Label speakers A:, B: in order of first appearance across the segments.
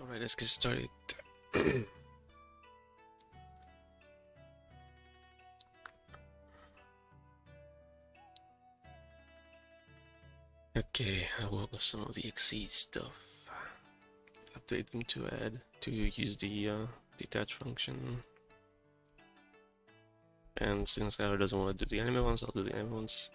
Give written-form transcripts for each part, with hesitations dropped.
A: Alright, let's get started. Okay, I will go some of the exceed stuff. Update them to use the detach function. And since Skylar doesn't want to do the anime ones, I'll do the anime ones.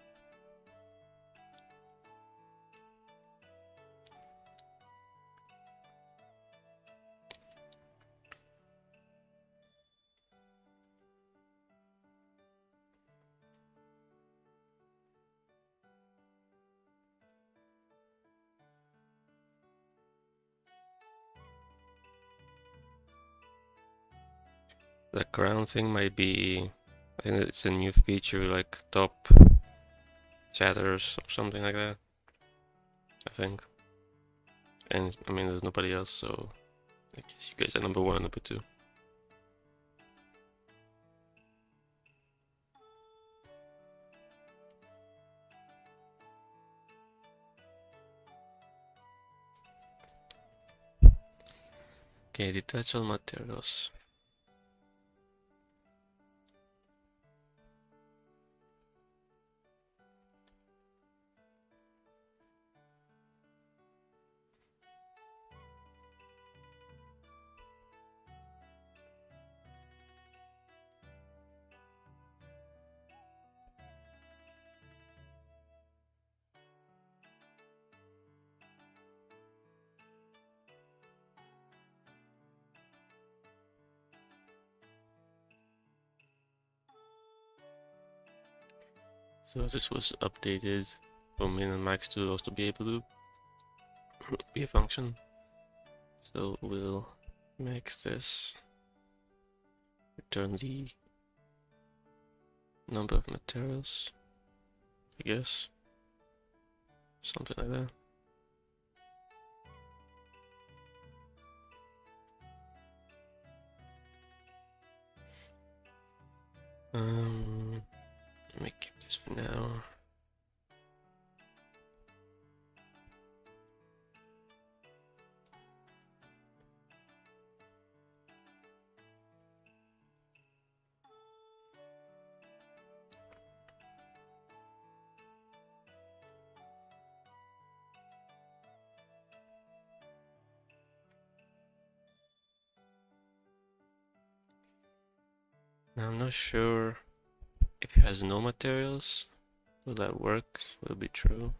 A: The ground thing might be, I think it's a new feature like top chatters or something like that. I think. And I mean, there's nobody else, so I guess you guys are number one and number two. Okay, detach all materials. So this was updated for min and max to also be able to be a function. So we'll max this, return the number of materials, I guess, something like that. Let me keep this for now. Now I'm not sure if it has no materials. Will that work? Will it be true?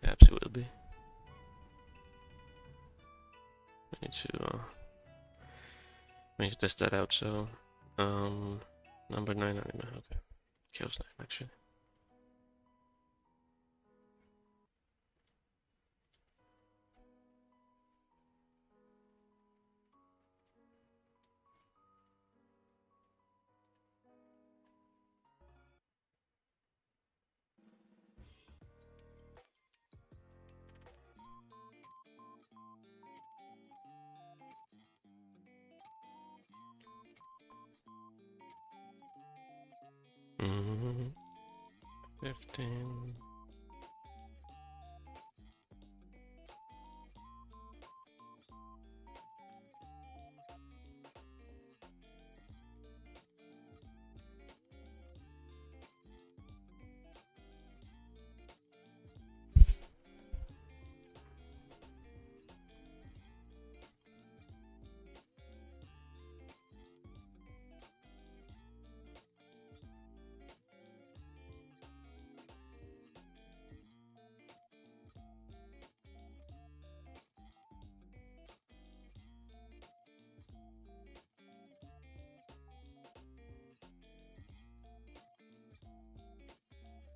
A: Perhaps it will be. We need to test that out. So, number 9 anime. Okay, kills 9 actually. Mm-hmm. 15.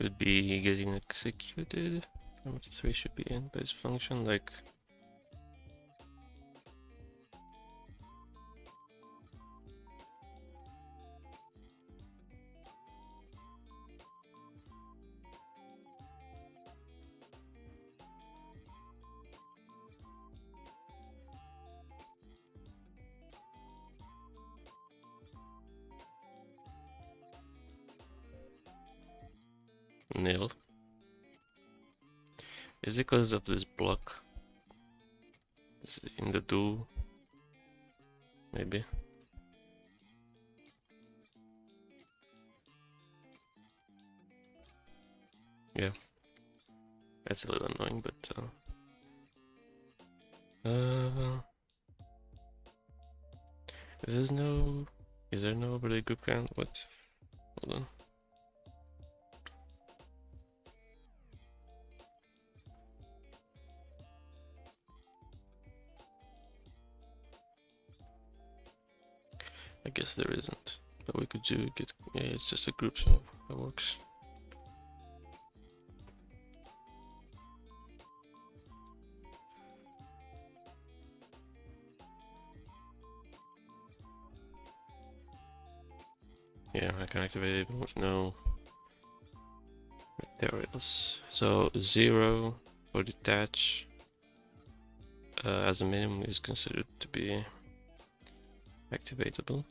A: Should be getting executed. Parameter 3 should be in this function, like nil. Is it because of this block? Is it in the do maybe. Yeah, that's a little annoying, but is there no overlay group count? What? Hold on. I guess there isn't, but we could do get. Yeah, it's just a group, so that works. Yeah, I can activate it with no materials. So 0 for detach as a minimum is considered to be activatable.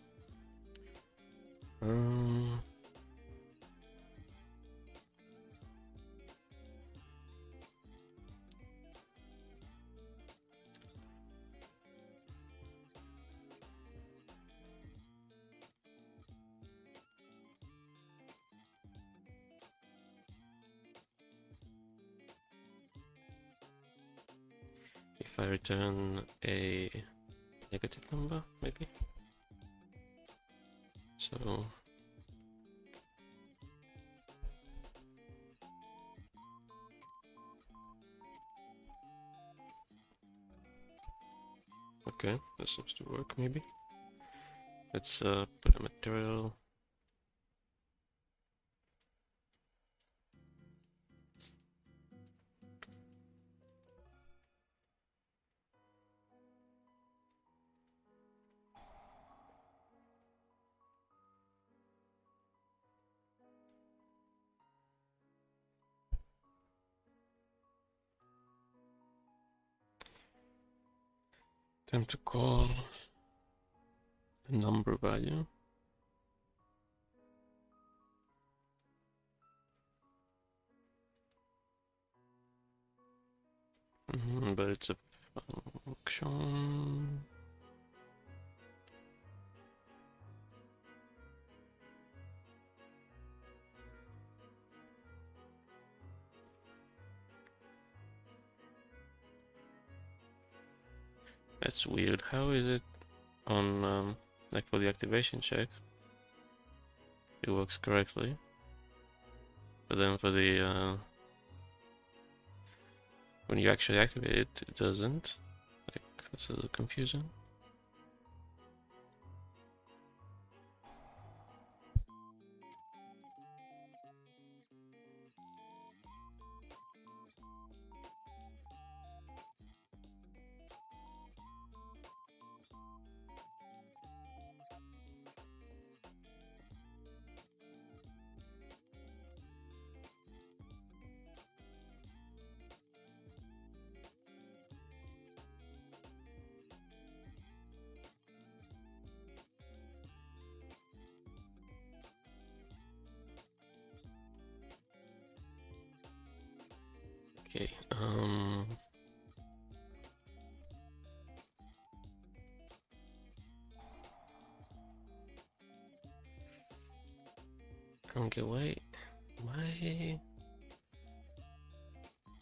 A: If I return a negative number, maybe. So okay, that seems to work. Maybe let's put a material. Time to call a number value. But it's a function. That's weird. How is it on like for the activation check? It works correctly, but then for the when you actually activate it, it doesn't. Like, that's a little confusing. Okay, I don't get why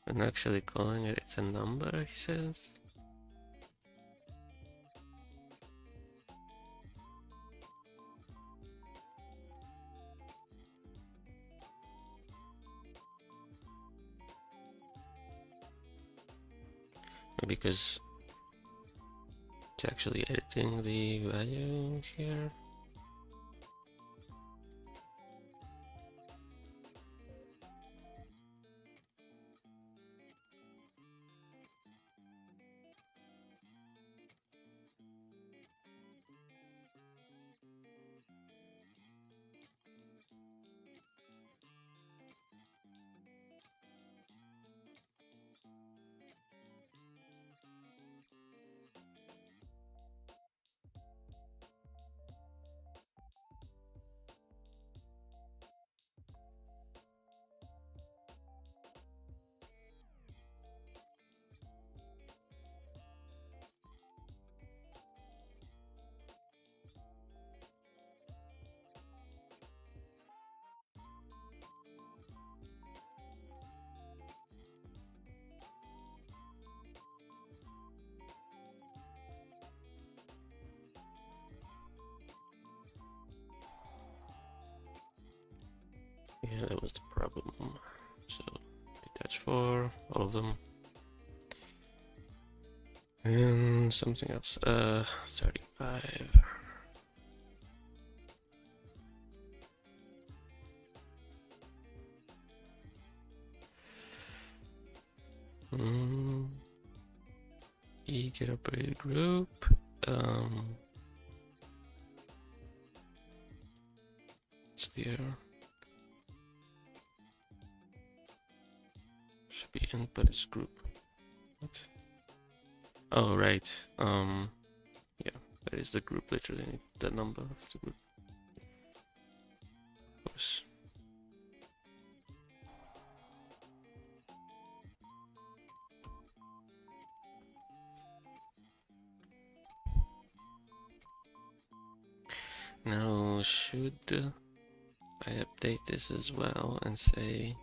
A: I'm actually calling it, it's a number, he says. Maybe because it's actually editing the value here. Yeah, that was the problem. So detach 4, all of them. And something else. 35. Get up a group. It's there. Should be in, but it's group. What? Oh, right. Yeah, that is the group, literally. The number of the group. Of course. Now, should I update this as well and say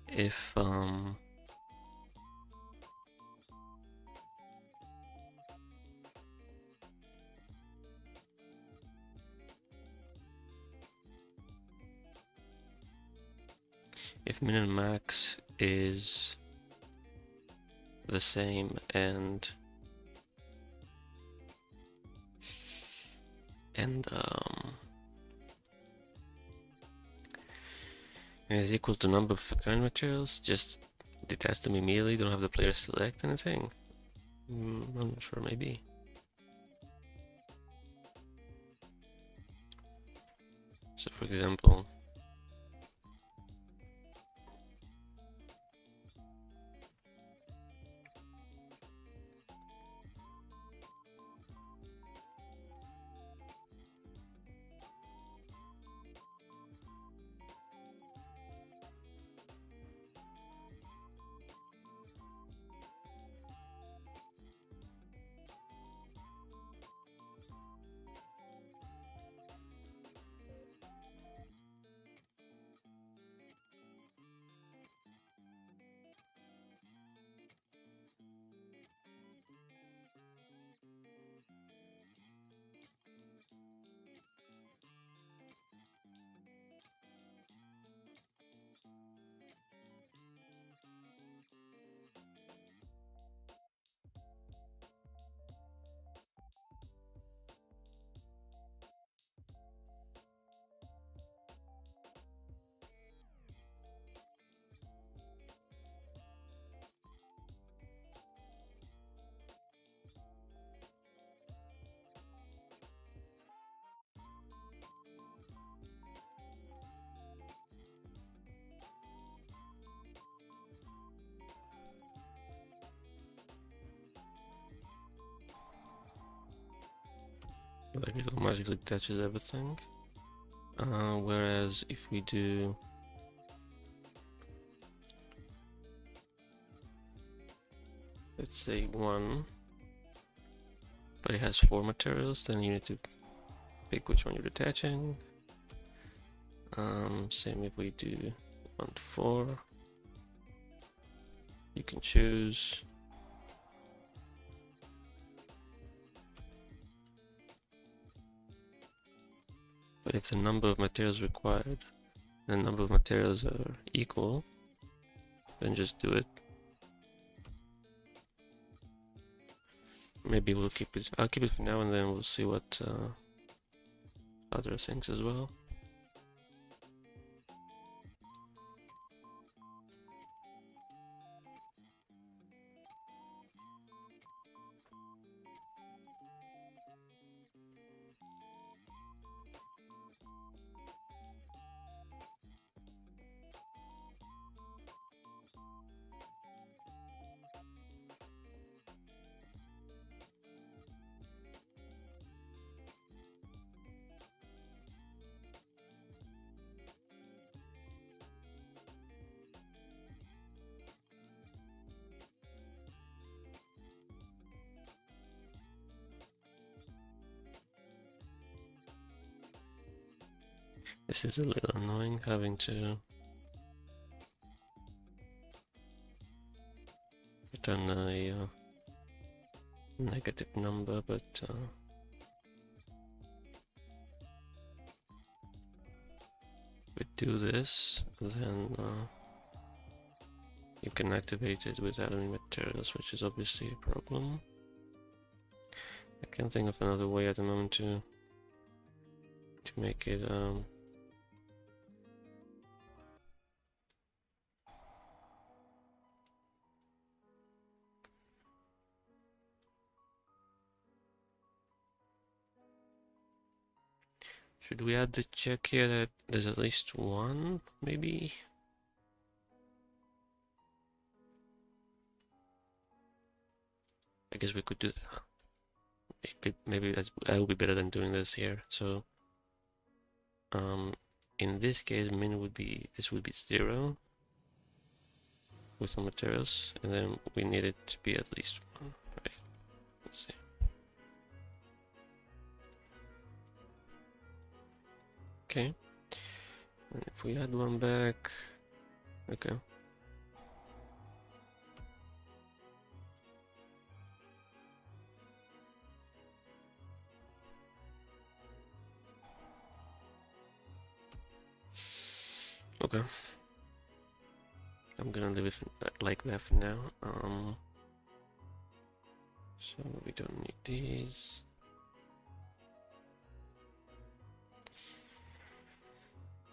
A: if min and max is the same and is equal to number of the kind materials, just detach them immediately, don't have the player select anything. I'm not sure, maybe. So for example, like it automatically detaches everything. Whereas if we do let's say 1, but it has 4 materials, then you need to pick which one you're detaching. Same if we do 1 to 4, you can choose. But if the number of materials required and the number of materials are equal, then just do it. Maybe we'll keep it, I'll keep it for now and then we'll see what other things as well. This is a little annoying having to return a negative number, but with do this, then you can activate it without any materials, which is obviously a problem. I can't think of another way at the moment to make it should we add the check here that there's at least one, maybe? I guess we could do that. Maybe that will be better than doing this here. So in this case, min would be, this would be 0 with some materials, and then we need it to be at least 1, right? Let's see. Okay, and if we add one back, okay. Okay. I'm gonna leave it like that for now. So we don't need these.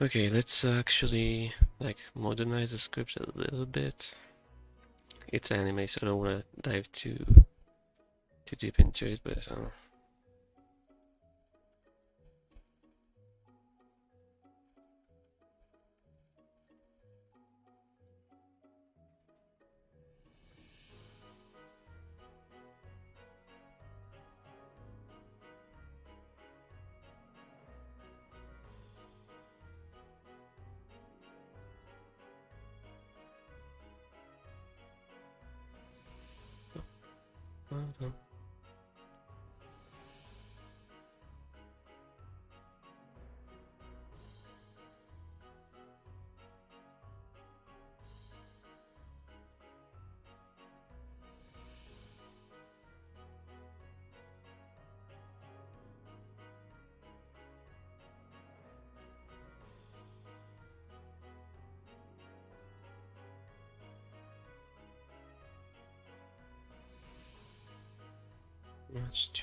A: Okay, let's actually like modernize the script a little bit. It's anime, so I don't want to dive too deep into it, but let's do.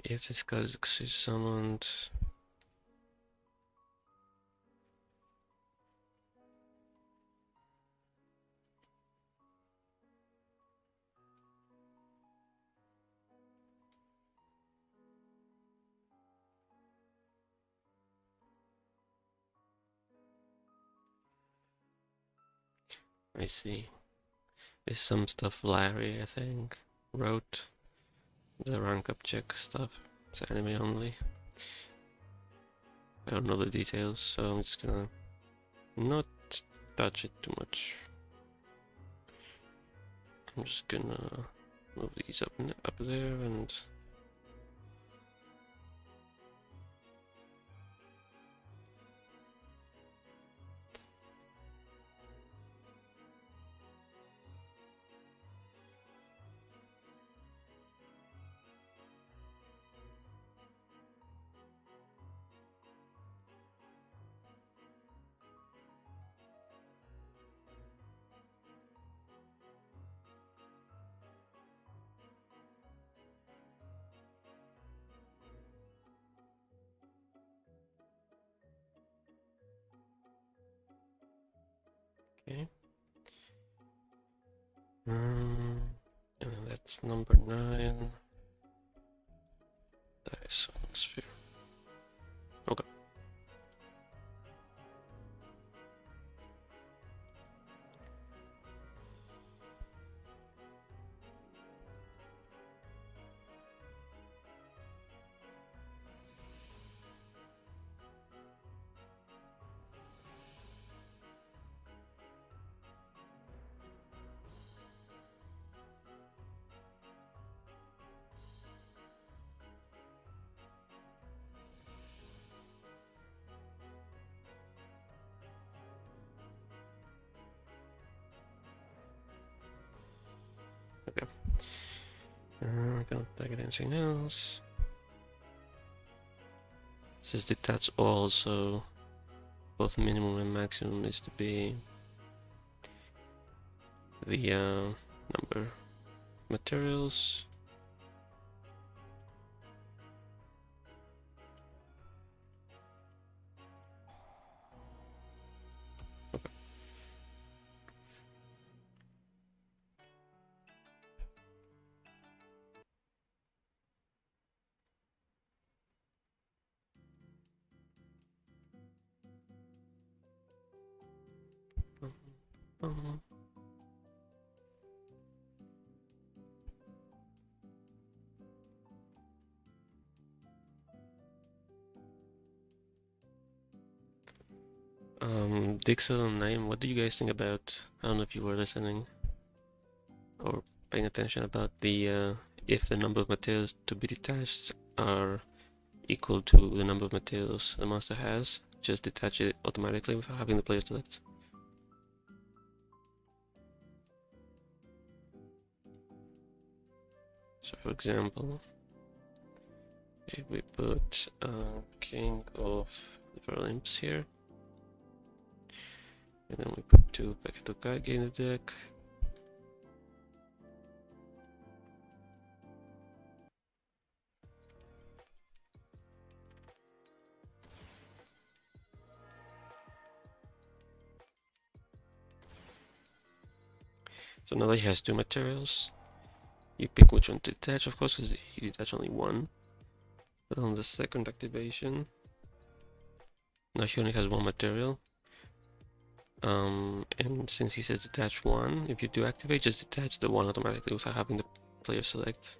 A: If this card is summoned, I see. There's some stuff Larry, I think, wrote. The rank up check stuff. It's anime only. I don't know the details, so I'm just gonna not touch it too much. I'm just gonna move these up there and okay. And that's number 9. Dice sphere. Okay. Don't target anything else. This is detach all, so both minimum and maximum needs to be the number of materials. Okay. Dixel and Naim, what do you guys think about, I don't know if you were listening or paying attention about the if the number of materials to be detached are equal to the number of materials the monster has, just detach it automatically without having the player select. So for example, if we put King of the Olymps here, and then we put 2 packet of Kage in the deck. So now that he has 2 materials, you pick which one to detach, of course, because he detached only 1. But on the second activation, now he only has 1 material. And since he says detach 1, if you do activate, just detach the 1 automatically without having the player select.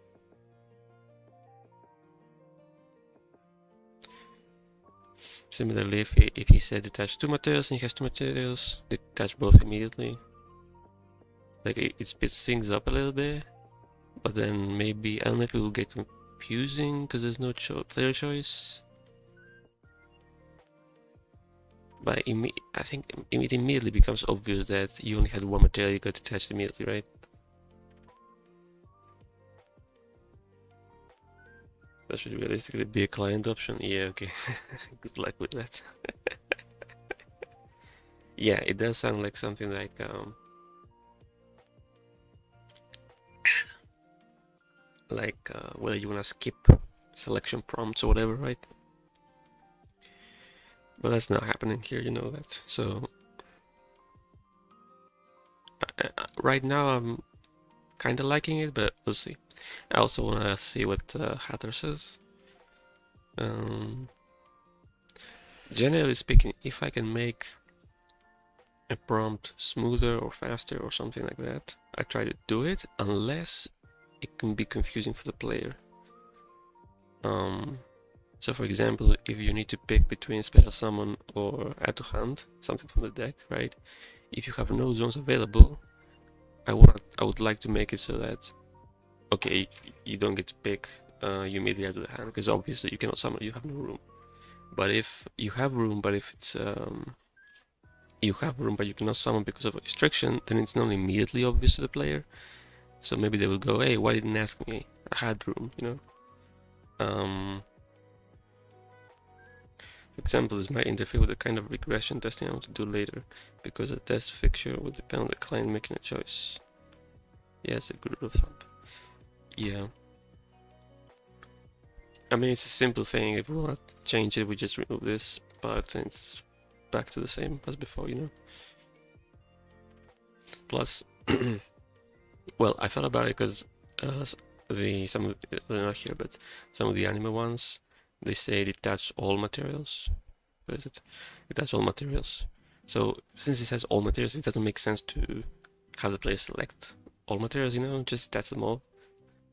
A: Similarly, if he said detach 2 materials and he has 2 materials, detach both immediately. Like it speeds things up a little bit, but then maybe, I don't know if it will get confusing because there's no player choice. But I think it immediately becomes obvious that you only had 1 material, you got detached immediately, right? That should realistically be a client option. Yeah, okay. Good luck with that. Yeah, it does sound like something like whether you wanna skip selection prompts or whatever, right? But that's not happening here, you know that. So right now I'm kind of liking it, but we'll see. I also want to see what Hatter says. Generally speaking, if I can make a prompt smoother or faster or something like that, I try to do it, unless it can be confusing for the player. So for example, if you need to pick between special summon or add to hand, something from the deck, right? If you have no zones available, I would like to make it so that, okay, you don't get to pick, you immediately add to the hand, because obviously you cannot summon, you have no room. But if you have room, but if it's you have room but you cannot summon because of a restriction, then it's not immediately obvious to the player. So maybe they will go, hey, why didn't you ask me? I had room, you know? For example, this might interfere with the kind of regression testing I want to do later, because a test fixture would depend on the client making a choice. Yeah, it's a good rule of thumb. Yeah. I mean, it's a simple thing. If we want to change it, we just remove this part and it's back to the same as before, you know? Plus, well, I thought about it because they're not here, but some of the anime ones, they say detach all materials. What is it? Detach all materials. So since it says all materials, it doesn't make sense to have the player select all materials, you know, just detach them all.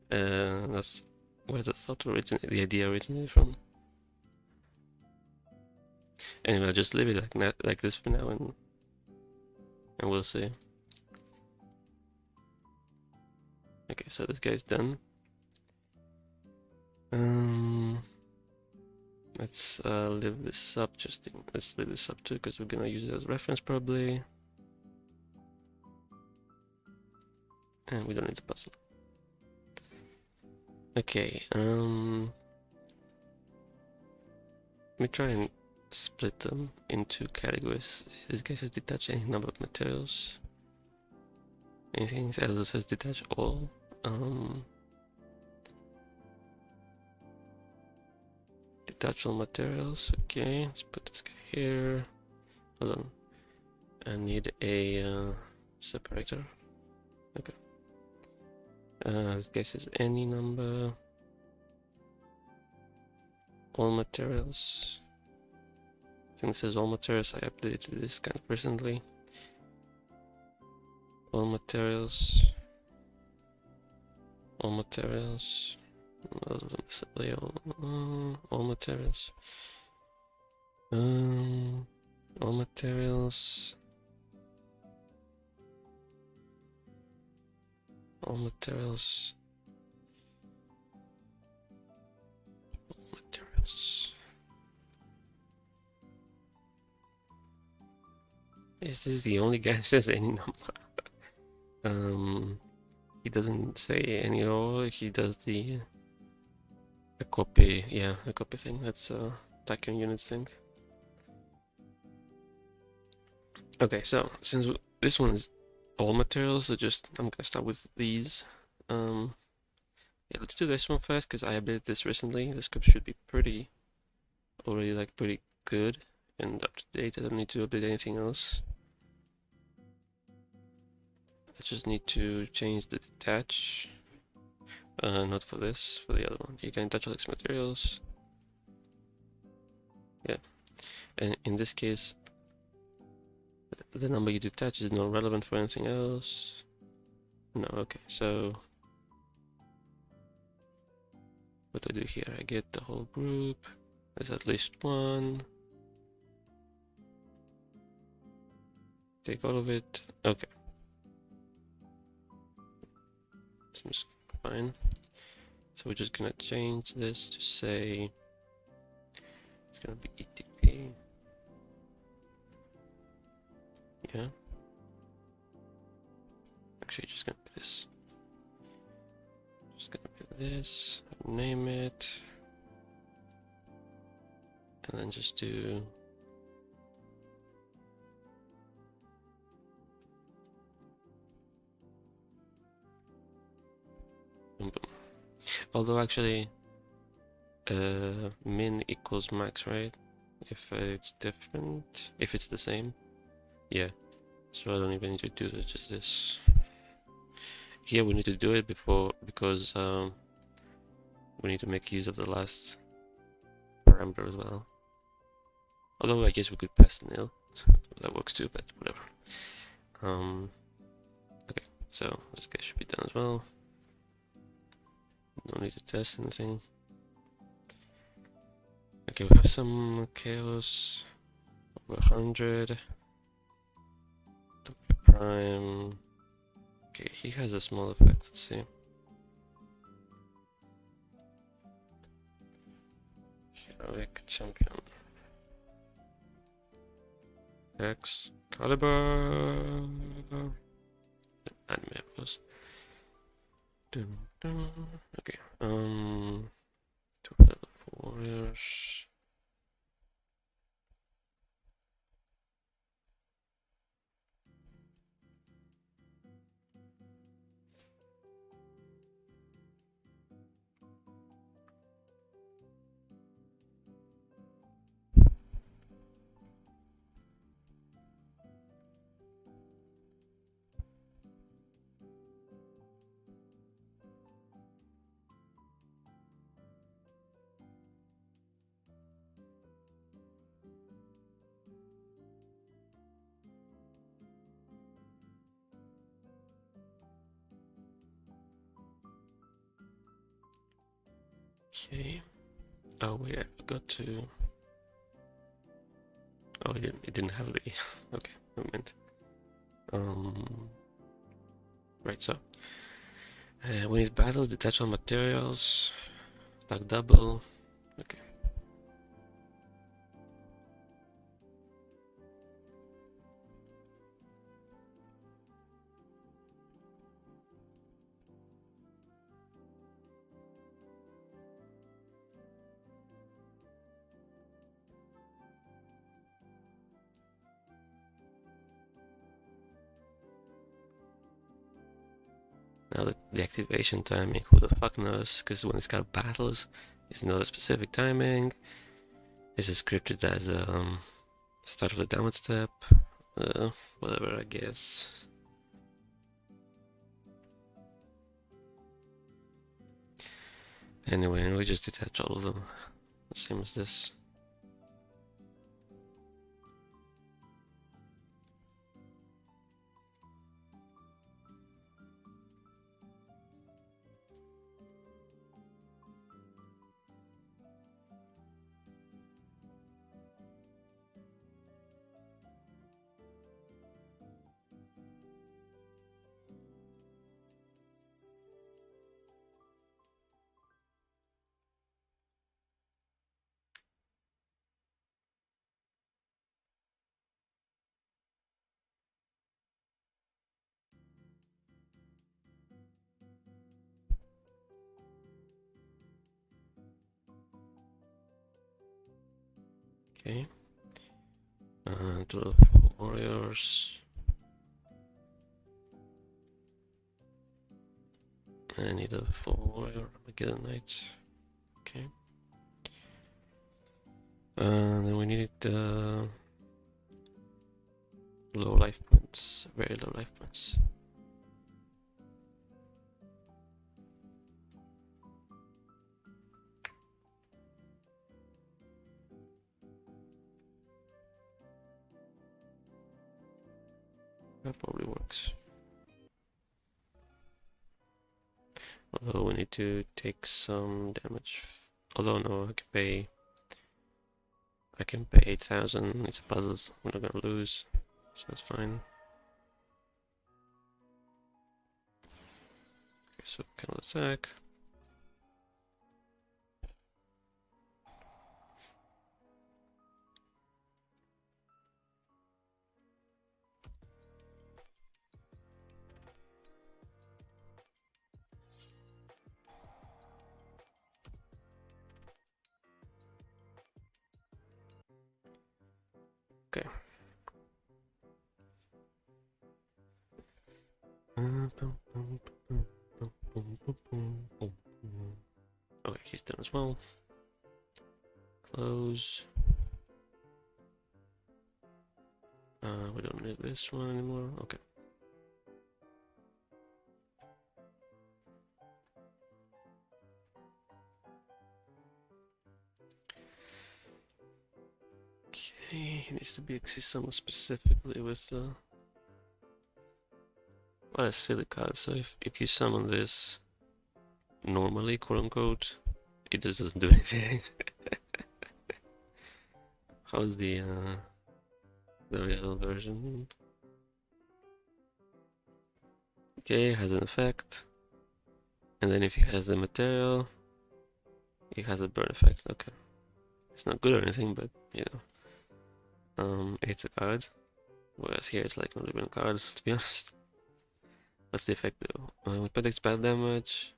A: That's where the idea originated from. Anyway, I'll just leave it like this for now, and we'll see. Okay, so this guy's done. Let's leave this up. Let's leave this up too, because we're gonna use it as reference probably, and we don't need the puzzle. Okay, let me try and split them into categories. This guy says detach any number of materials. Anything else that says detach all. Detach all materials. Okay, let's put this guy here. Hold on. I need a separator. Okay. This guy says any number. All materials. I think this says all materials. I updated this kind of recently. All materials. All materials. All materials. All materials. All materials. All materials. Is this the only guy that says any number? He doesn't say any at all. He does the copy, yeah, the copy thing. That's a Tachyon units thing. Okay, so since this one is all materials, so I'm gonna start with these. Yeah, let's do this one first because I updated this recently. The script should be already pretty good and up to date. I don't need to update anything else. I just need to change the detach. Not for this, for the other one. You can detach all these materials. Yeah, and in this case, the number you detach is not relevant for anything else. No, okay, so what do I do here? I get the whole group. There's at least one. Take all of it. Okay. Seems fine. So we're just gonna change this to say it's gonna be ETP. Yeah. Actually, just gonna put this. Just gonna put this. Name it. And then just do. Boom, boom. Although actually, min equals max, right? If it's different, if it's the same, yeah. So I don't even need to do this, just this. Here we need to do it because we need to make use of the last parameter as well. Although I guess we could pass nil, that works too, but whatever. Okay, so this guy should be done as well. No need to test anything. Okay, we have some chaos over 100. W prime. Okay, he has a small effect. Let's see. Heroic champion. Excalibur. Anime was. Dun, dun. Okay. Two level warriors. Okay. Oh wait, I forgot to. Oh, it didn't have the. Okay, I meant. Right. So we need battles, detachable materials, stack double. Okay. Now the activation timing, who the fuck knows? Because when it's got battles, it's not a specific timing. This is scripted as start of the downward step. Whatever, I guess. Anyway, we just detach all of them. The same as this. Okay. To the warriors. I need a full warrior Armageddon Knight. Okay. Then we needed low life points, very low life points. That probably works. Although we need to take some damage. Although no, I can pay 8,000. It's a puzzle. We're not gonna lose, so that's fine. Okay, so cancel attack. Okay. Okay, he's done as well. Close. We don't need this one anymore. Okay. Okay, he needs to be summoned specifically with what a silly card. So if you summon this normally, quote unquote, it just doesn't do anything. How's the real version? Okay, has an effect. And then if he has the material, he has a burn effect. Okay. It's not good or anything, but you know. It's a card. Whereas here it's like not even a card, to be honest. What's the effect though? It predicts bad damage.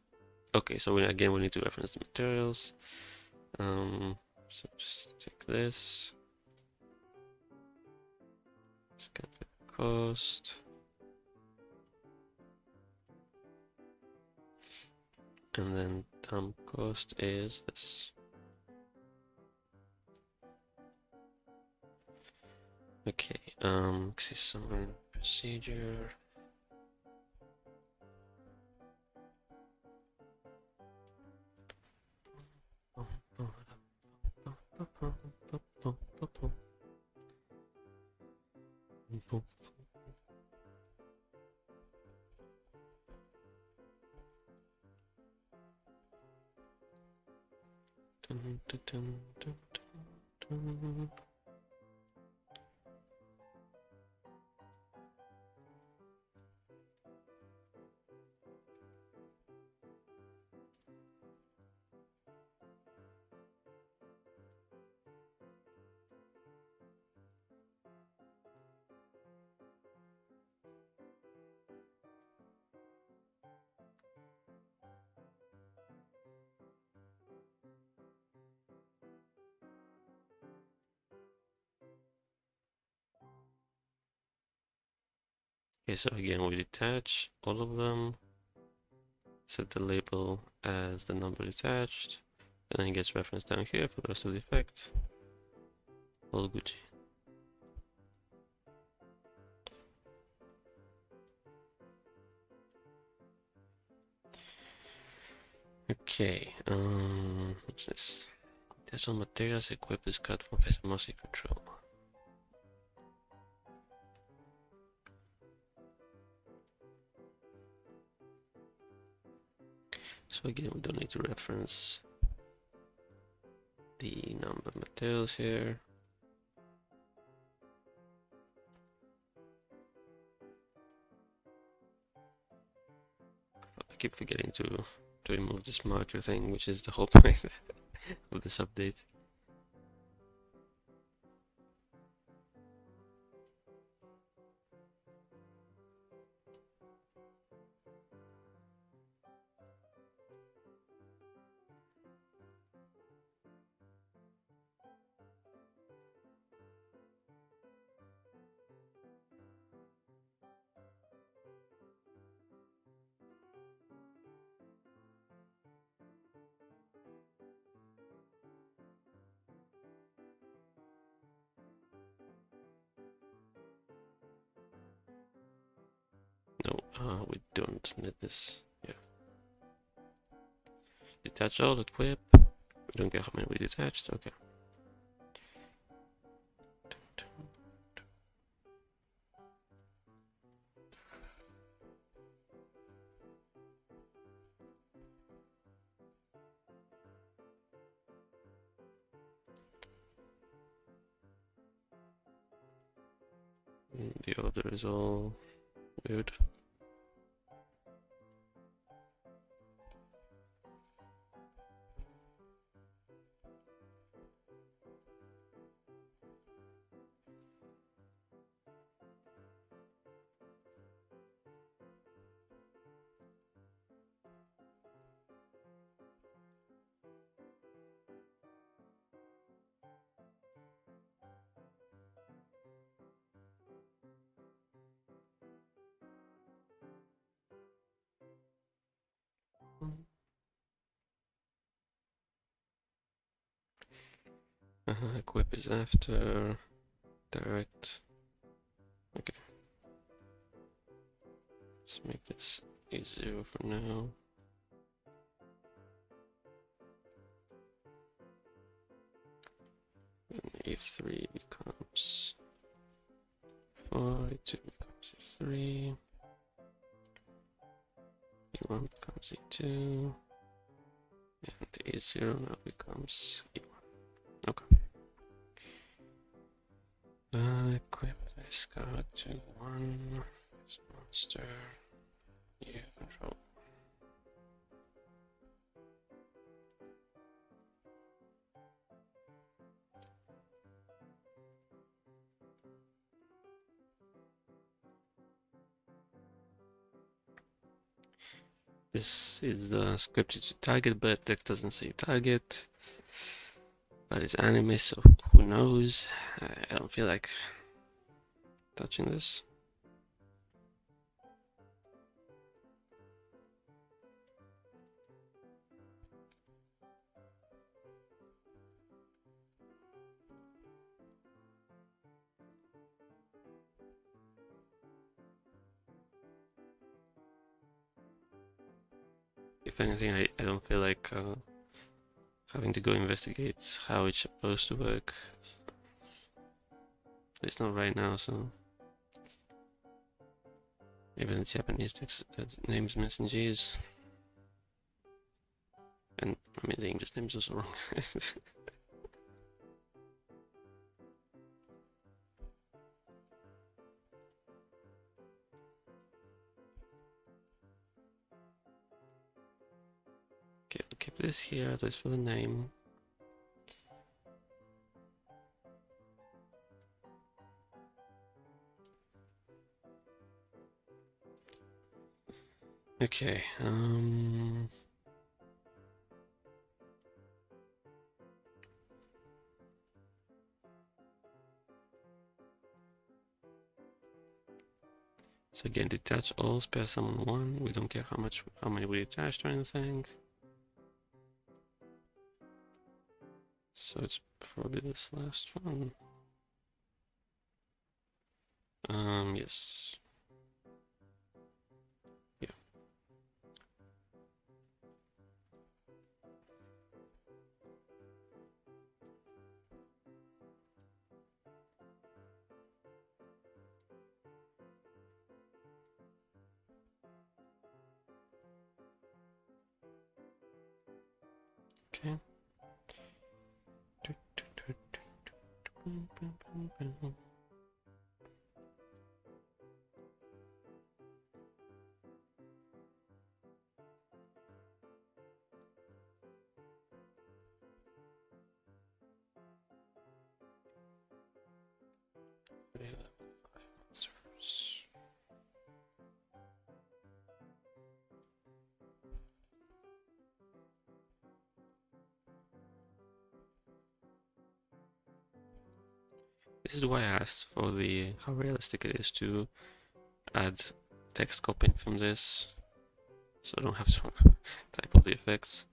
A: Okay, so we need to reference the materials. So just take this. Scan the cost. And then dump cost is this. Okay, see summon procedure. Okay, so again we detach all of them. set the label as the number detached, and then it gets referenced down here for the rest of the effect. All Gucci. Okay, what's this? Additional materials equipped with cut for mouse control. So again, we don't need to reference the number of materials here. I keep forgetting to remove this marker thing, which is the whole point of this update. No, we don't need this. Yeah. Detach all, equip. We don't care how many we detached. Okay. The other is all weird. Equip is after direct. Okay. Let's make this A0 for now. And A3 becomes 4, A2 becomes A3, A1 becomes A2, and A0 now becomes A1. Okay. Equip this character 1, this monster, yeah, control. This is scripted to target, but it doesn't say target. But it's anime, so who knows? I don't feel like touching this. If anything, I don't feel like having to go investigate how it's supposed to work. It's not right now, so even the Japanese text names missing G's. And I mean the English name's also wrong. Okay, we'll keep this here, at least for the name. Okay, So again, detach all, spare summon one. We don't care how many we detached or anything. So it's probably this last one. Yes. Yeah. Okay. Monsters. This is why I asked for the how realistic it is to add text copying from this, so I don't have to type all the effects.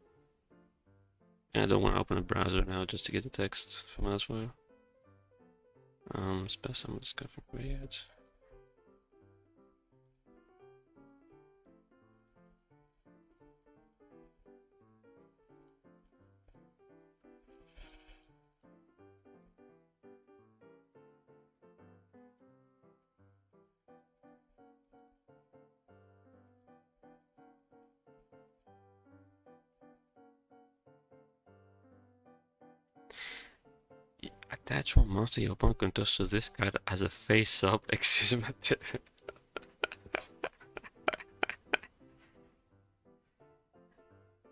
A: And I don't want to open a browser now just to get the text from elsewhere. Spare some discovery weird. Attach one monster your opponent can touch to this card as a face-up excuse material.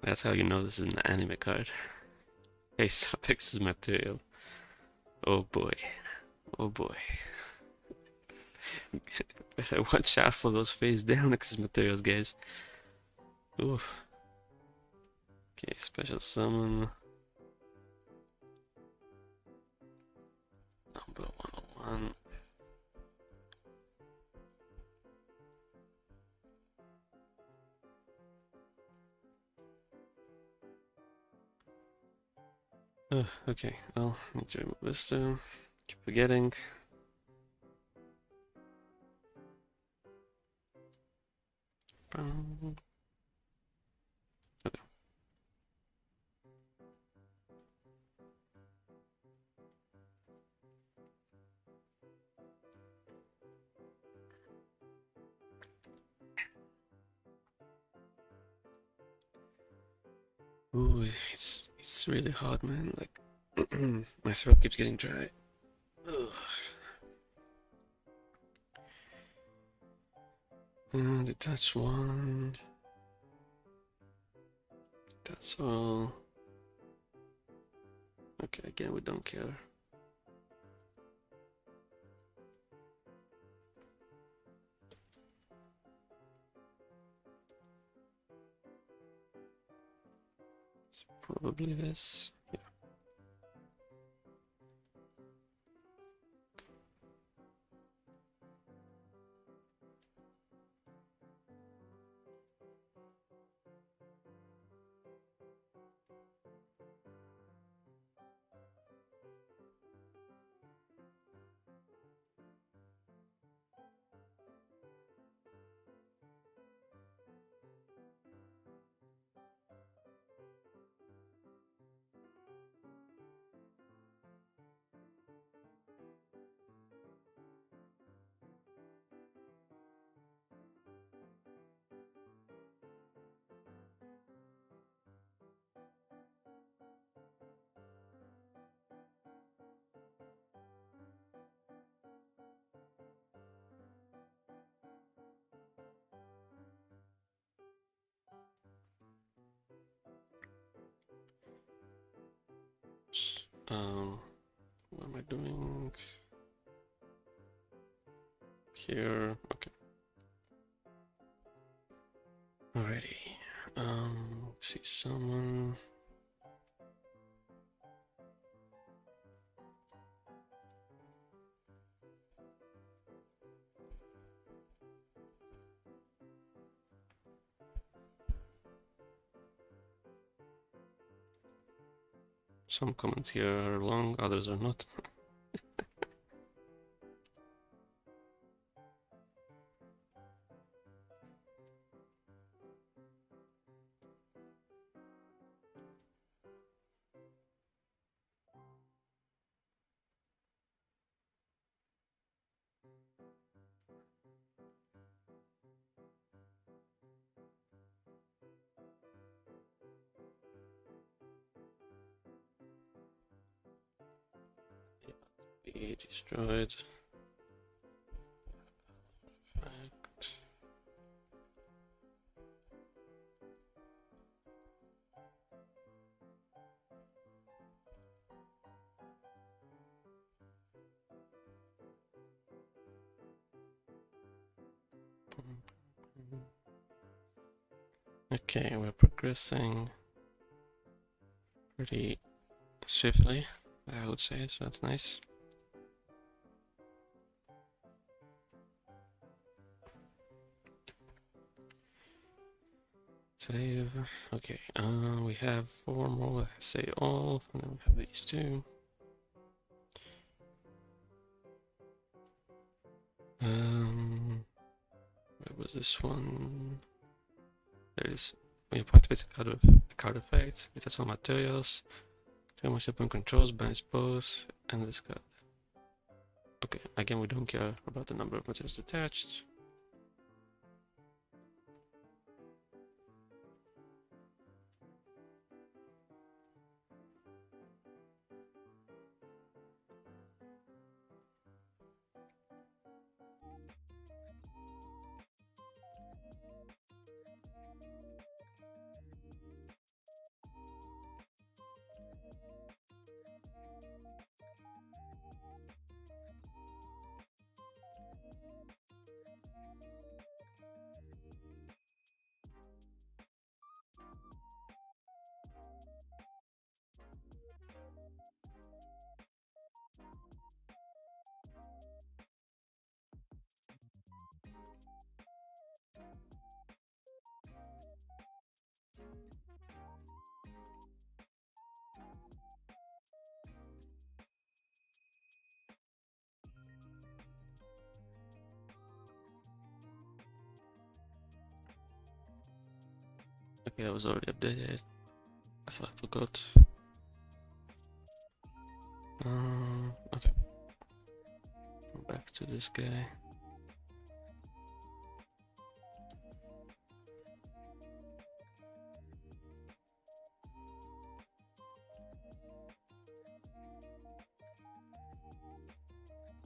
A: That's how you know this is an anime card. Face-up excuse material. Oh boy. Oh boy. Better watch out for those face-down excuse materials, guys. Oof. Okay, special summon. Number 101. Okay, well, need to remove this too. Keep forgetting. Okay. Ooh, it's really hard, man. Like my throat keeps getting dry. Ugh. Detach one. That's all. Okay, again, we don't care. It's probably this. Yeah. What am I doing? Here, okay. Alrighty. See someone. Some comments here are long, others are not. Be destroyed. Perfect. Okay, we're progressing pretty swiftly, I would say, so that's nice. Save. Okay, we have 4 more. Say all, and then we have these 2. Where was this one? There is. When you activate a card effect, it has all materials. Turn myself on controls, banish both, and this card. Okay, again, we don't care about the number of materials attached. Okay, that was already updated. I thought I forgot. Okay. Back to this guy.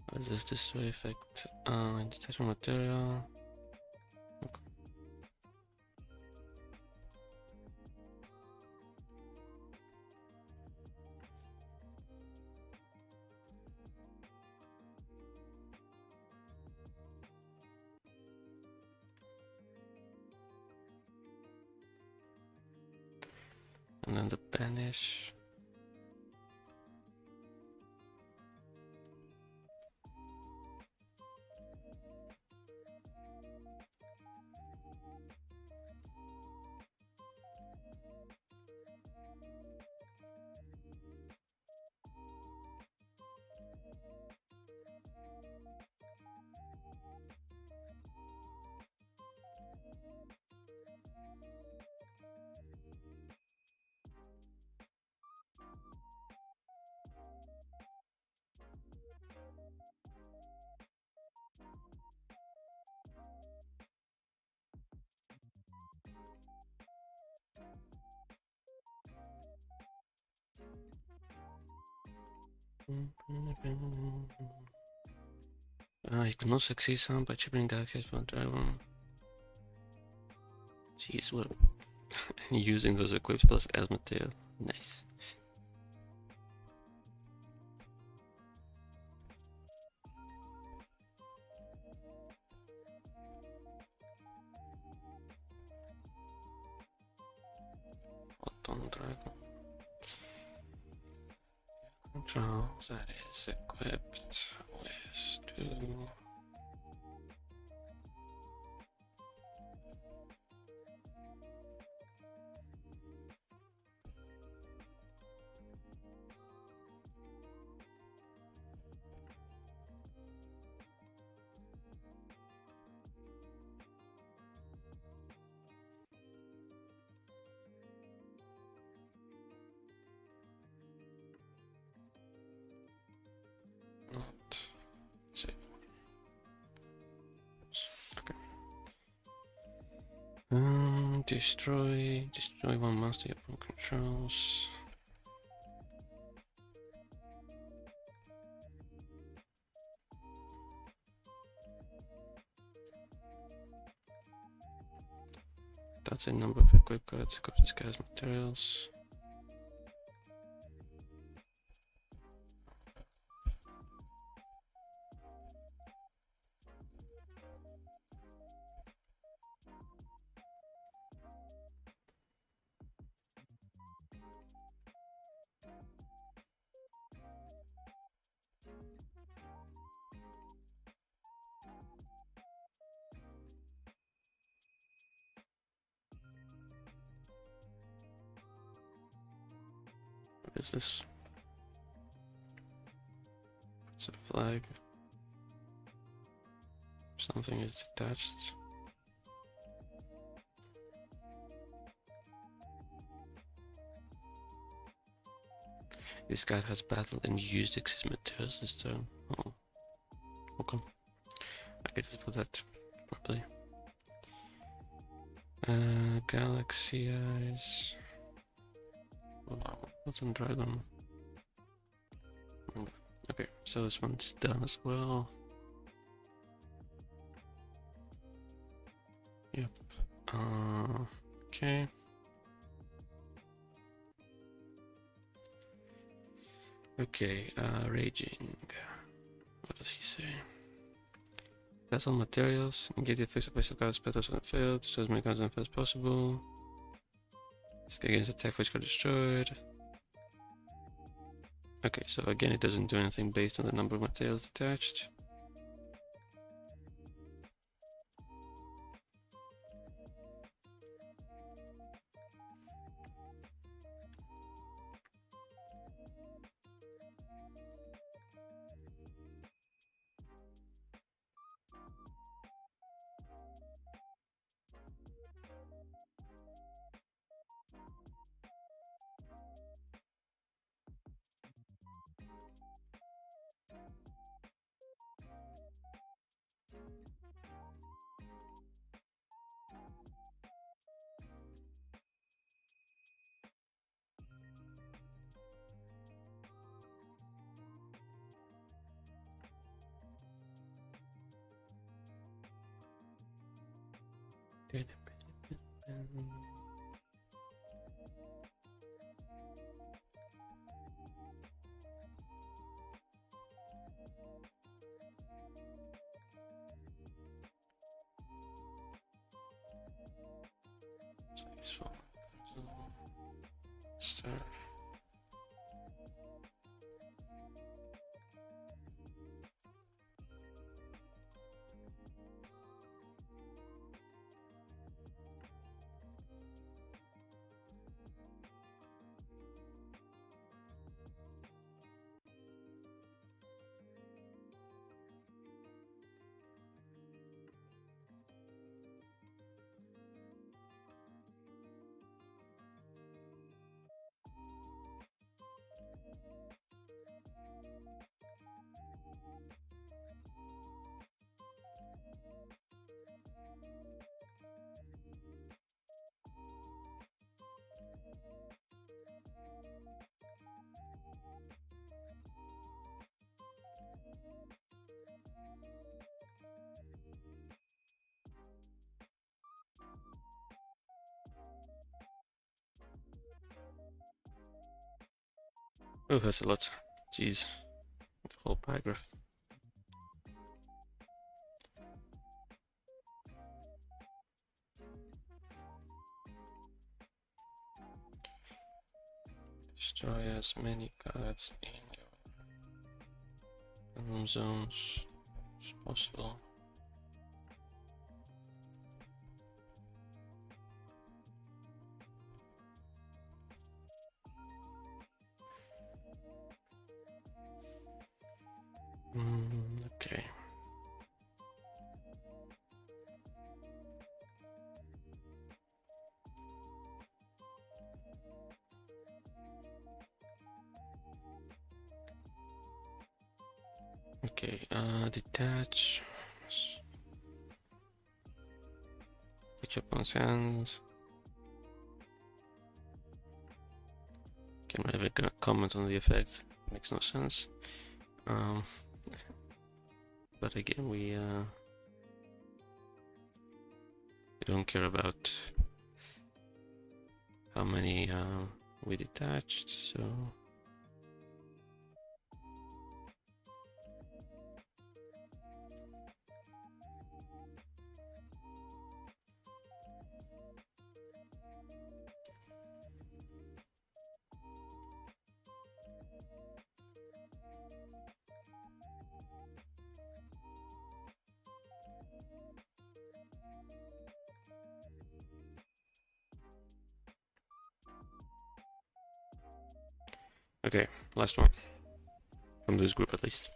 A: What is this destroy effect? Detachment material. Okay. And then the banish. You can also exceed sound by chipping galaxies from the dragon. Jeez, what? Using those equip spells as material. Nice. Autumn dragon. Controls, that is equipped with 2. Not save. Okay. Destroy one master EDOPro controls. That's a number of equip cards, equip this guy's materials. What is this? It's a flag. Something is detached. This guy has battled and used excess materials this turn. Oh, okay. I guess for that, probably. Galaxy Eyes. Wow, what's on Dragon? Okay, so this one's done as well. Yep. Okay. Okay, Raging. What does he say? That's all materials. Get the fixed place of cards battles on the field, so as many cards on the field as possible. Stick against attack which got destroyed. Okay, so again it doesn't do anything based on the number of materials attached. This one. Star. Oh, that's a lot. Jeez. The whole paragraph. Destroy as many cards in your room zones as possible. Okay. Okay, detach. Put your opponent's hand. Okay, I'm not even gonna comment on the effect. Makes no sense. But again, we don't care about how many we detached, so okay, last one. From this group at least.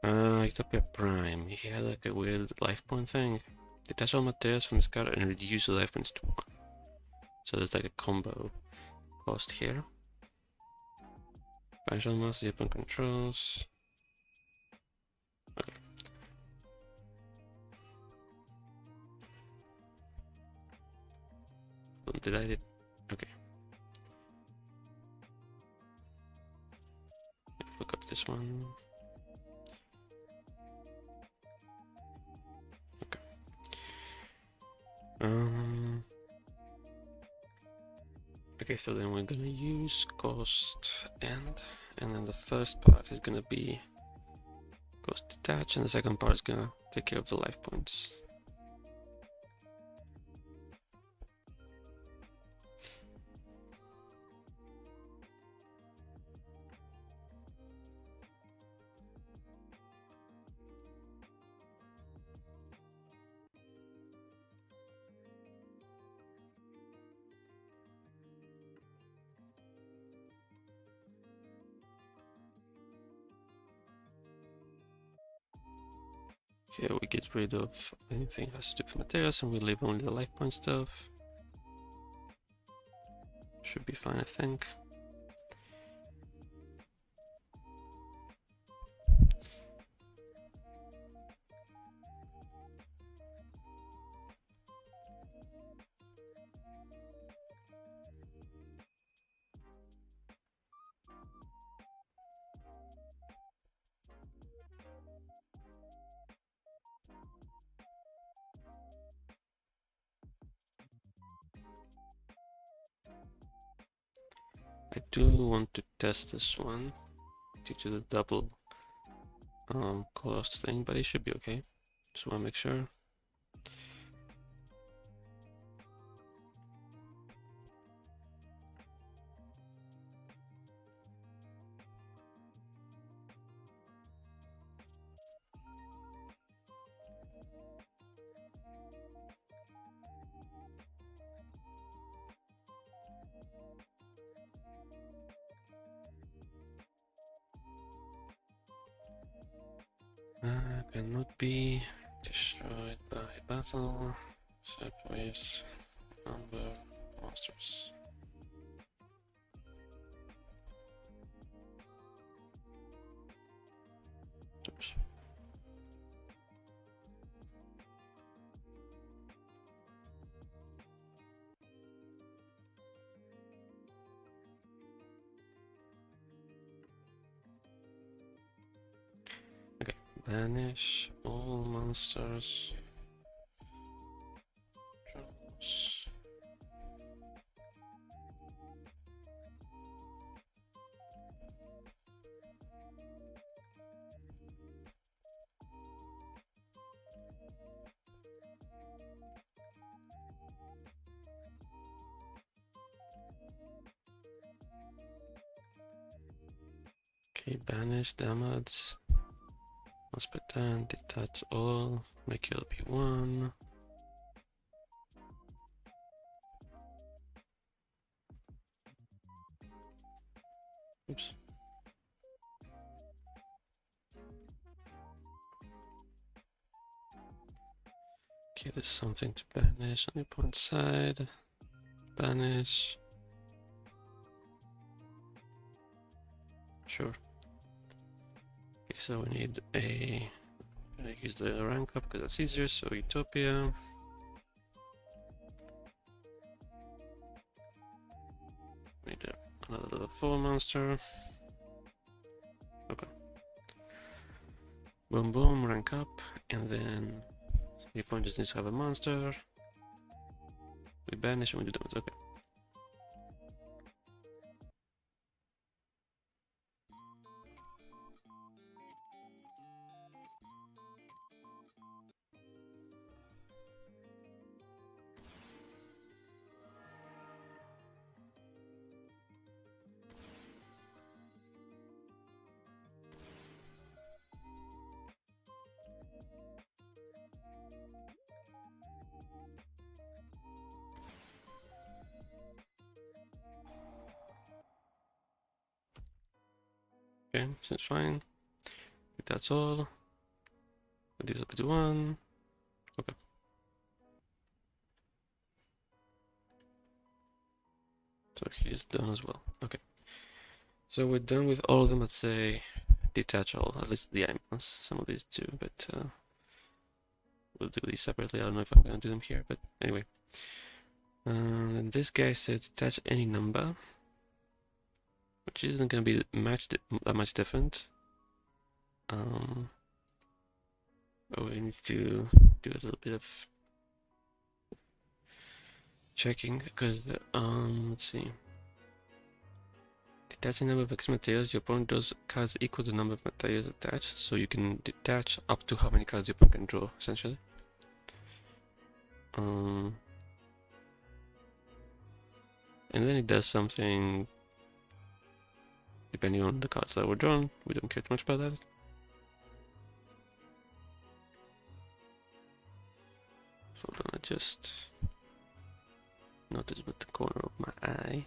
A: EDOPro Prime. He had like a weird life point thing. Detach all materials from this card and reduce the life points to 1. So there's like a combo cost here. Banish all monsters your opponent controls. Okay. Did I did? Okay. Look up this one. Okay. Okay, so then we're gonna use cost and then the first part is gonna be cost detach, and the second part is gonna take care of the life points. Okay, we get rid of anything that has to do with materials and we leave only the life point stuff. Should be fine, I think. I do want to test this one due to the double cost thing, but it should be okay. Just want to make sure. Cannot be destroyed by battle. Surprise number monsters. Oops. Okay, banish all monsters. Okay, banish damage. Must be done. Detach all. Make it be 1. Oops. Okay, there's something to banish on the opponent side. Banish. Sure. Okay, so we need a... use the rank up because that's easier, so Utopia. We need another level 4 monster. Okay. Boom boom, rank up, and then the opponent just needs to have a monster. We banish and we do damage, okay. Okay, seems fine. I think that's all. Reduce up to 1. Okay. So he's done as well. Okay. So we're done with all of them. Let's say detach all, at least the animals. Some of these too, but we'll do these separately. I don't know if I'm gonna do them here, but anyway. And this guy says detach any number, which isn't gonna be that much different. But we need to do a little bit of checking because let's see. Detach a number of X materials. Your opponent draws cards equal to the number of materials attached, so you can detach up to how many cards your opponent can draw, essentially. And then it does something depending on the cards that were drawn. We don't care too much about that. Hold on, I just noticed with the corner of my eye.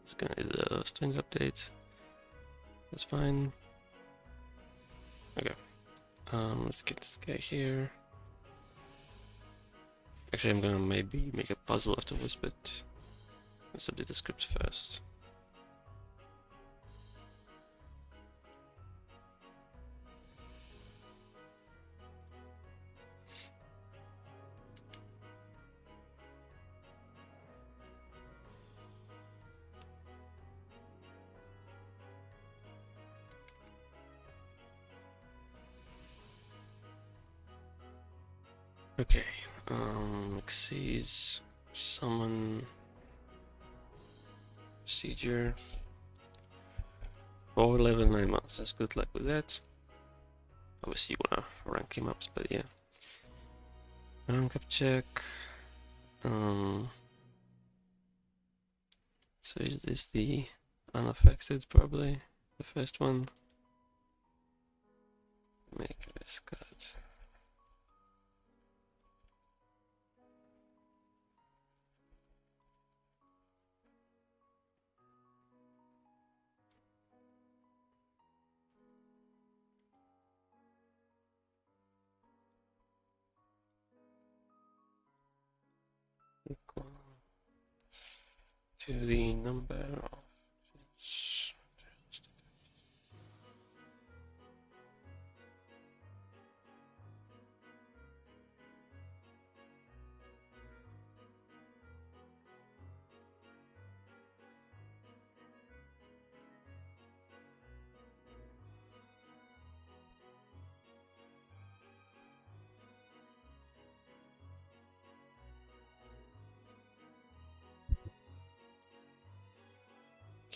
A: It's gonna be the string update. That's fine. Okay. Let's get this guy here. Actually, I'm gonna maybe make a puzzle afterwards, but let's update the scripts first. Okay, exceeds summon procedure for level 9 monsters. Good luck with that. Obviously, you wanna rank him up, but yeah. Rank up check. So is this the unaffected? Probably the first one. Make this cut. Equal to the number of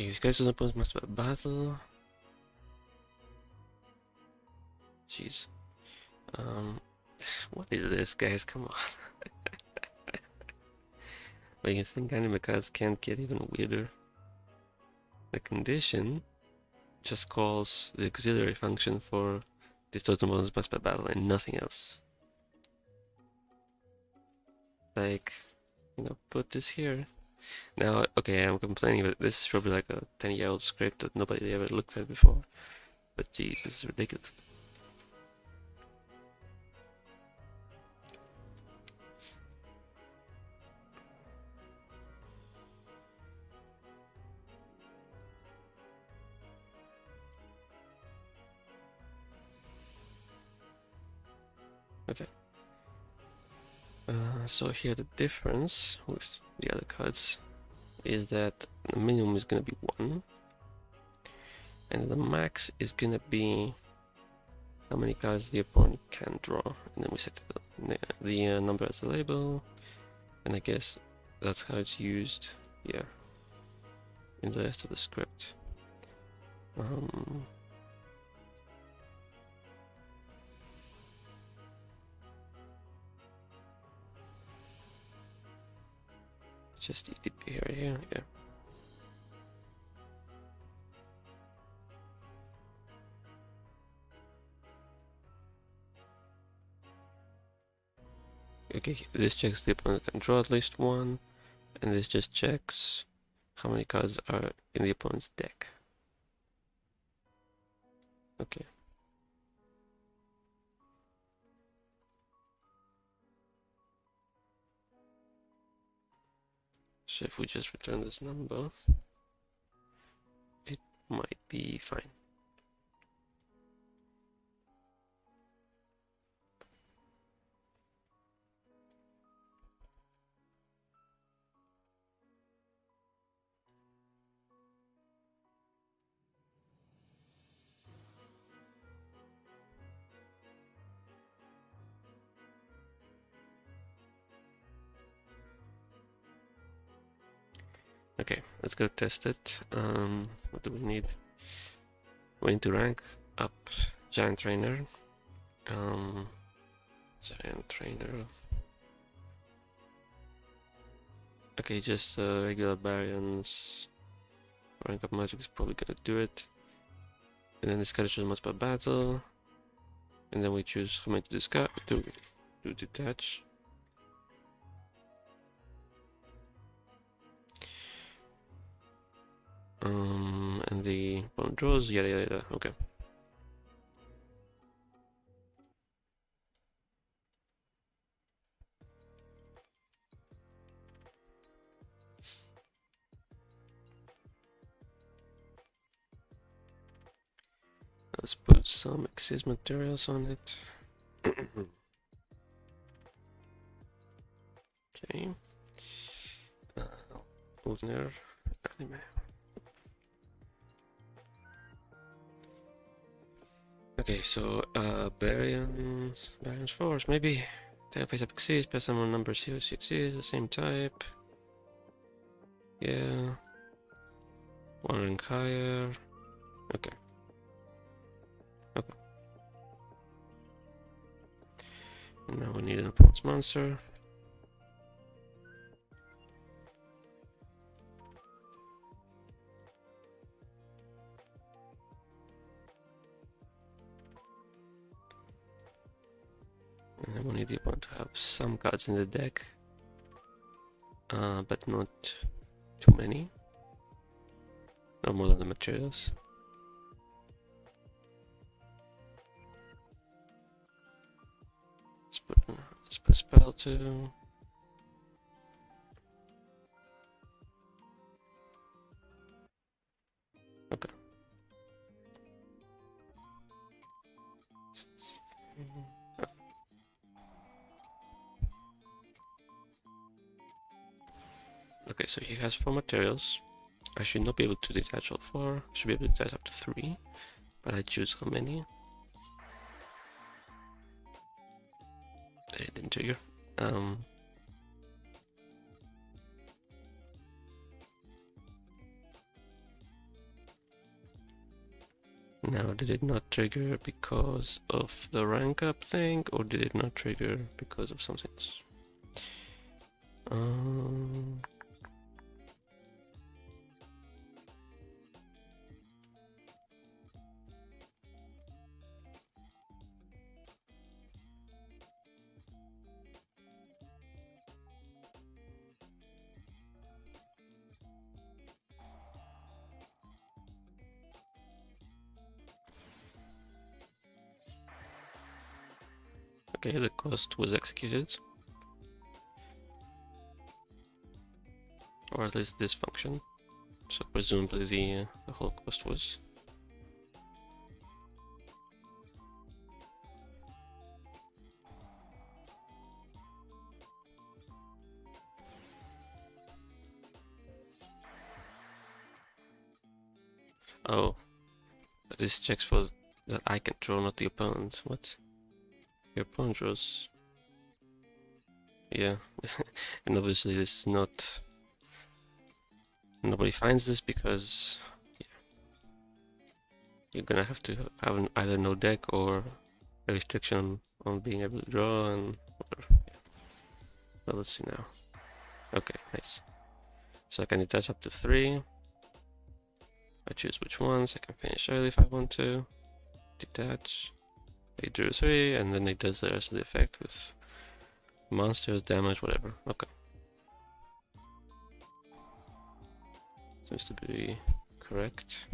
A: Okay, these guys don't pose much of a battle. Jeez. What is this, guys? Come on. But you think anime cards can't get even weirder? The condition just calls the auxiliary function for this totem bonus must by battle and nothing else. Like, you know, put this here. Now, okay, I'm complaining, but this is probably like a 10-year-old script that nobody ever looked at before. But geez, this is ridiculous. Okay. So here the difference with the other cards is that the minimum is gonna be 1, and the max is gonna be how many cards the opponent can draw, and then we set the number as the label, and I guess that's how it's used, yeah, in the rest of the script. Just EDP right here, yeah. Okay, this checks the opponent can draw at least 1, and this just checks how many cards are in the opponent's deck. Okay. So if we just return this number, it might be fine. Okay, let's go test it. What do we need? We need to rank up Giant Trainer. Giant Trainer. Okay, just regular Baryons. Rank up Magic is probably gonna do it. And then this card chooses must by battle. And then we choose how many to discard to detach. And the opponent draws, yada yada yada. Okay. Let's put some excess materials on it. Okay. Ulner anime. Okay, so Baryons Force, maybe. Take face up exists, pass them on number COC exists, the same type. Yeah. One rank higher. Okay. Okay. And now we need an opponent's monster. And then we need the opponent to have some cards in the deck. But not too many. No more than the materials. Let's put a spell too. Okay. Okay, so he has 4 materials. I should not be able to detach all 4. I should be able to detach up to 3. But I choose how many. It didn't trigger. Now, did it not trigger because of the rank up thing, or did it not trigger because of something else? Okay, the cost was executed. Or at least this function. So presumably the whole cost was. Oh, but this checks for that I can draw, not the opponent. What? Your opponent draws. Yeah, and obviously this is not. Nobody finds this because you're gonna have to have either no deck or a restriction on being able to draw and whatever. Yeah. Well, let's see now. Okay, nice. So I can detach up to 3. I choose which ones. I can finish early if I want to. Detach. I drew 3, and then it does the rest of the effect with monsters, damage, whatever. Okay. Seems to be correct.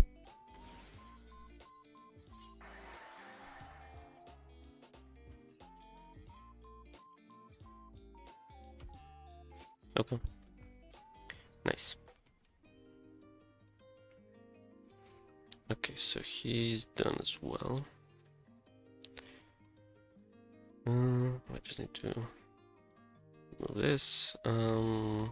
A: Okay. Nice. Okay, so he's done as well. I just need to move this. Yeah.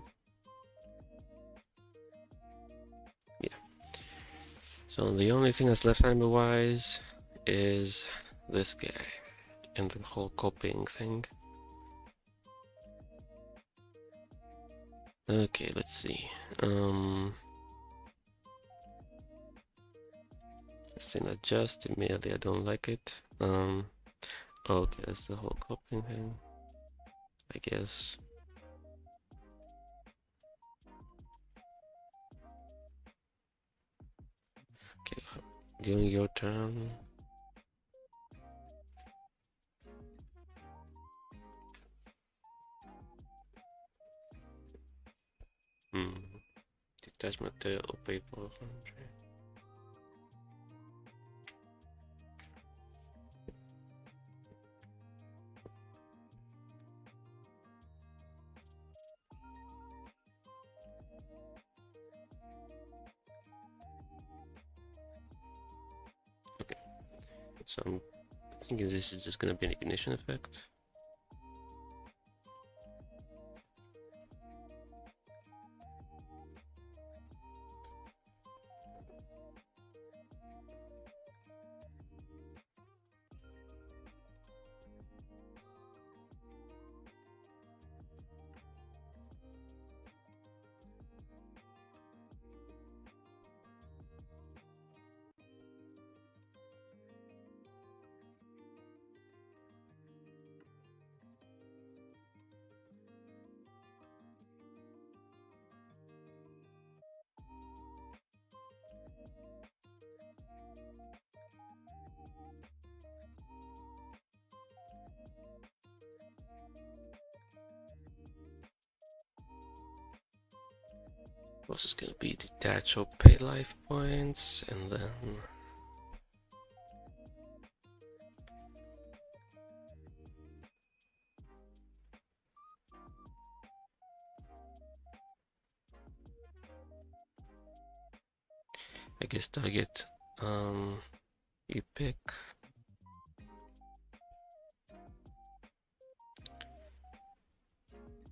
A: So the only thing that's left enemy-wise is this guy and the whole copying thing. Okay, let's see. Let's see, not just immediately. I don't like it. Okay, that's the whole copying thing, I guess. Okay, during your turn. Detachment or paper. Okay, so I'm thinking this is just gonna be an ignition effect. Also, it's gonna be detach or pay life points, and then I guess target. You pick.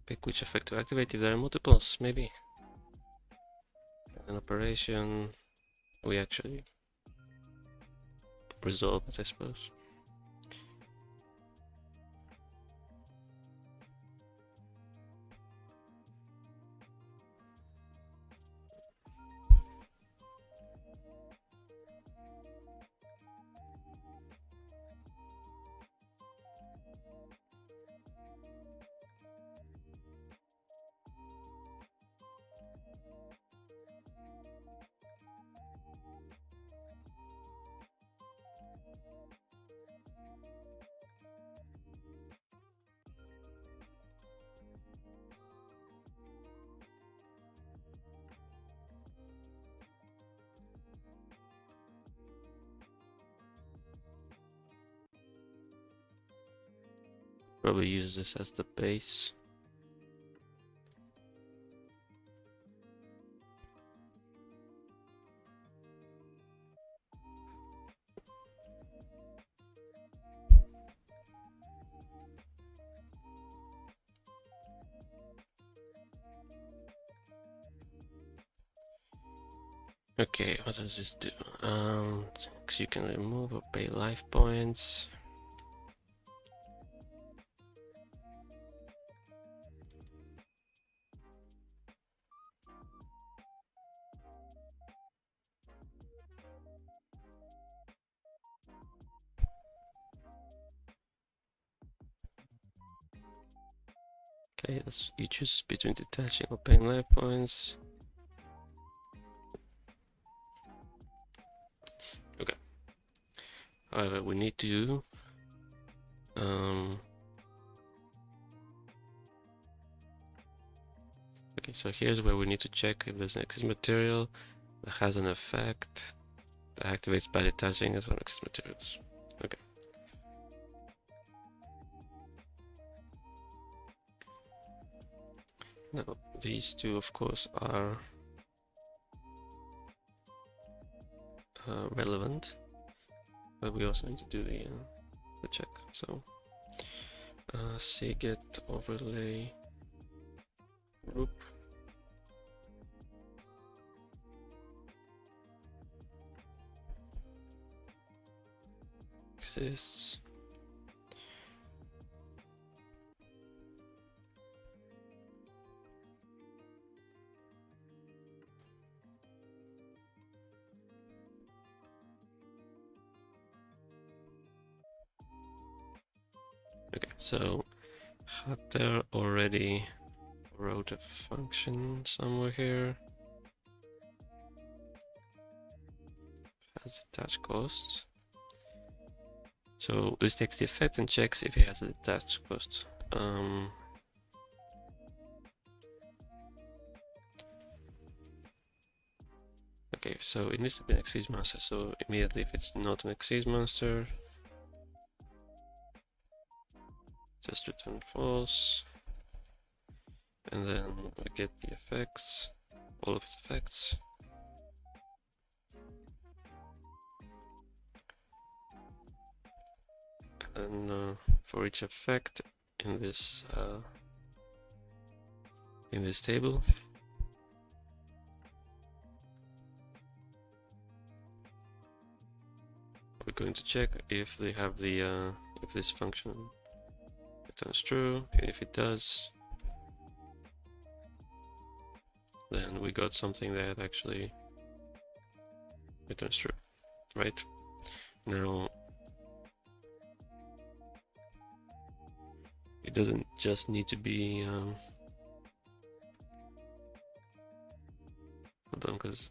A: Pick which effect to activate if there are multiples, maybe. An operation. We actually resolve it, I suppose. Probably use this as the base. Okay, what does this do? So you can remove or pay life points. Okay, you choose between detaching or paying life points. Okay. However, we need to okay, so here's where we need to check if there's an excess material that has an effect that activates by detaching as one excess materials. Okay. Now, these two, of course, are relevant, but we also need to do the check. So, say get overlay group. Exists. Okay, so Hatter already wrote a function somewhere here. Has detached cost. So this takes the effect and checks if it has a detached cost. Okay, so it needs to be an Xyz monster. So immediately, if it's not an Xyz monster, just return false. And then we get the effects, all of its effects. And for each effect in this table, we're going to check if they have the if this function returns true, and if it does, then we got something that actually returns true, right? Now, it doesn't just need to be hold on, because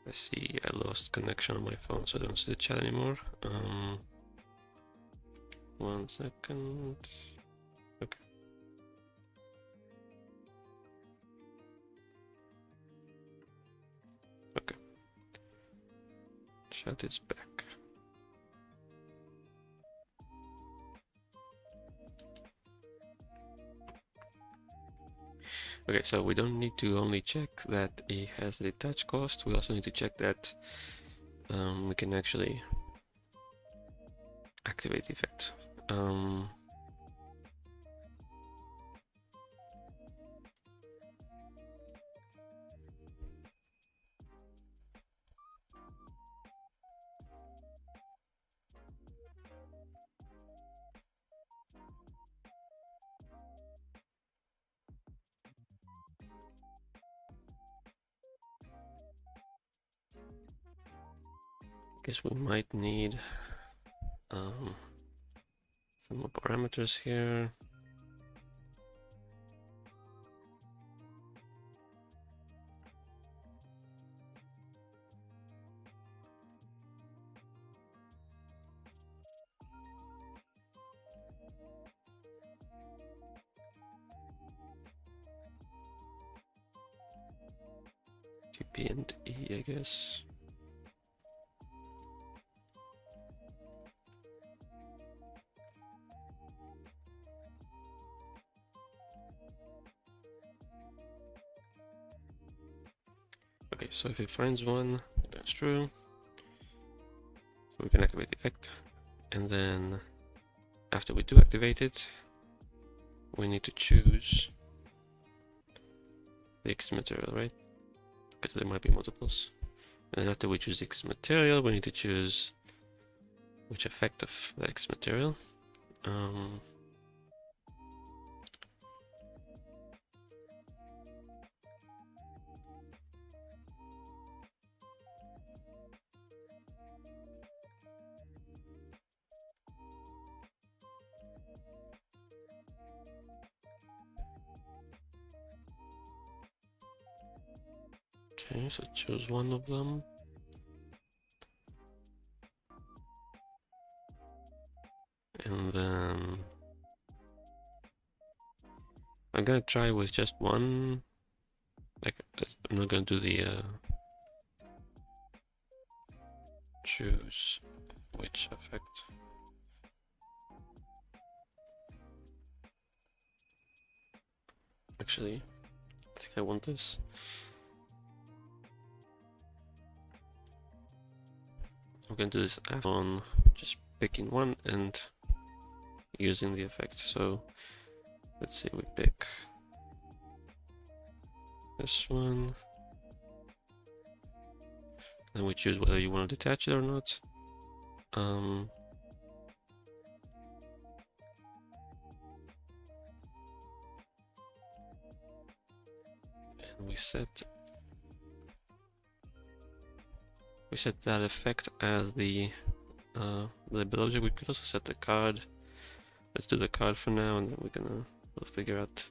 A: I see I lost connection on my phone, so I don't see the chat anymore. 1 second. Okay. Okay. Chat is back. Okay, so we don't need to only check that it has the detached cost, we also need to check that we can actually activate the effect. Guess we might need some more parameters here. TP and E, I guess. Okay, so if it finds one, that's true. So we can activate the effect. And then after we do activate it, we need to choose the X material, right? Because there might be multiples. And after we choose X material, we need to choose which effect of the X material. Okay, so choose one of them. And then I'm gonna try with just one. Like, I'm not gonna do the choose which effect. Actually, I think I want this. I'm gonna do this on just picking one and using the effect. So let's say we pick this one. Then we choose whether you want to detach it or not. And we set that effect as the label object. We could also set the card. Let's do the card for now, and then we'll figure out.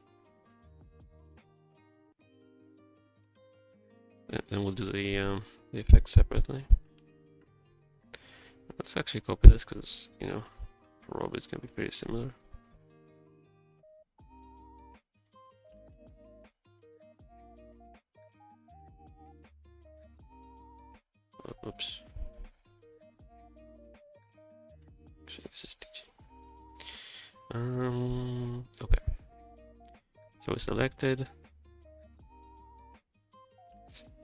A: And we'll do the effect separately. Let's actually copy this because, you know, for Rob it's gonna be pretty similar. Oh, oops. Actually, this is teaching. Okay. So we selected.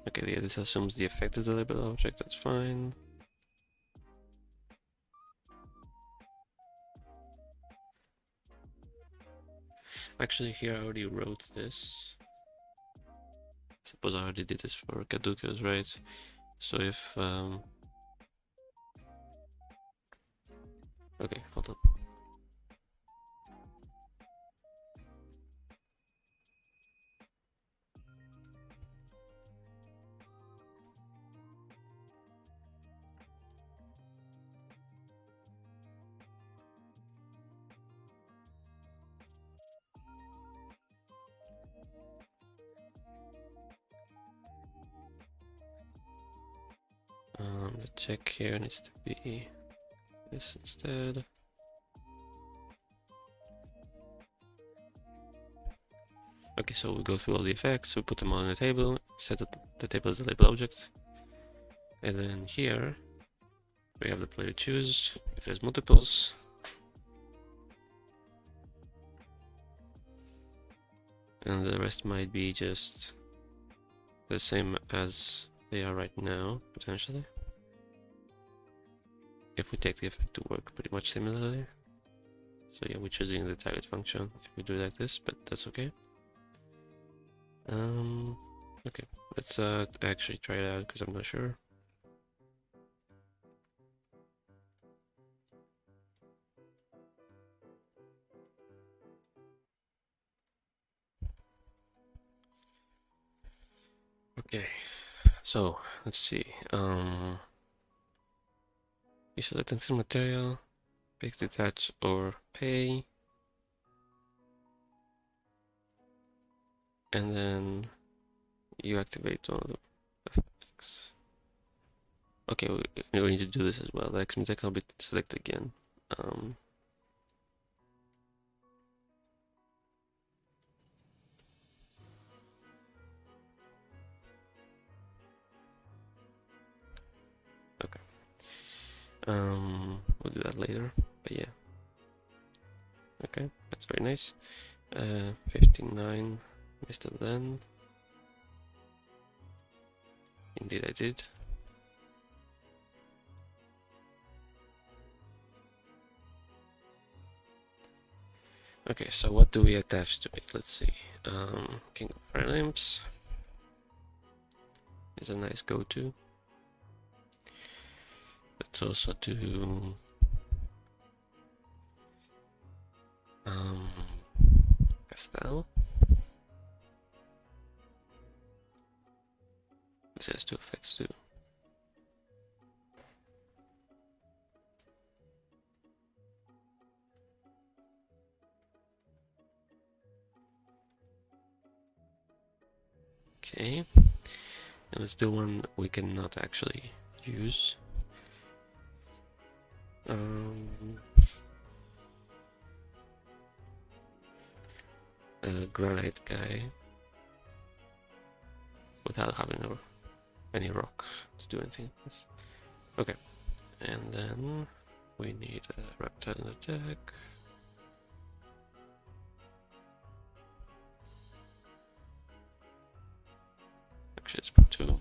A: Okay, yeah, this assumes the effect is the label object. That's fine. Actually, here I already wrote this. Suppose I already did this for Caduceus, right? So if okay, hold on. The check here needs to be this instead. Okay, so we go through all the effects, we put them all in a table, set up the table as a label object, and then here we have the player choose if there's multiples. And the rest might be just the same as they are right now, potentially. If we take the effect to work pretty much similarly. So yeah, we're choosing the target function if we do it like this, but that's okay. Okay, let's actually try it out because I'm not sure. Okay, so let's see. You select some material, pick detach or pay, and then you activate one of the effects. Okay, we need to do this as well. The X material will be selected again. Okay. We'll do that later, but yeah. Okay, that's very nice. 59, missed it then. Indeed I did. Okay, so what do we attach to it? Let's see. King of Prelimps is a nice go-to. Let's also do Castell. This has two effects too. Okay, and let's do one we cannot actually use. A granite guy without having any rock to do anything with. Okay, and then we need a reptile attack. Actually, let's put 2.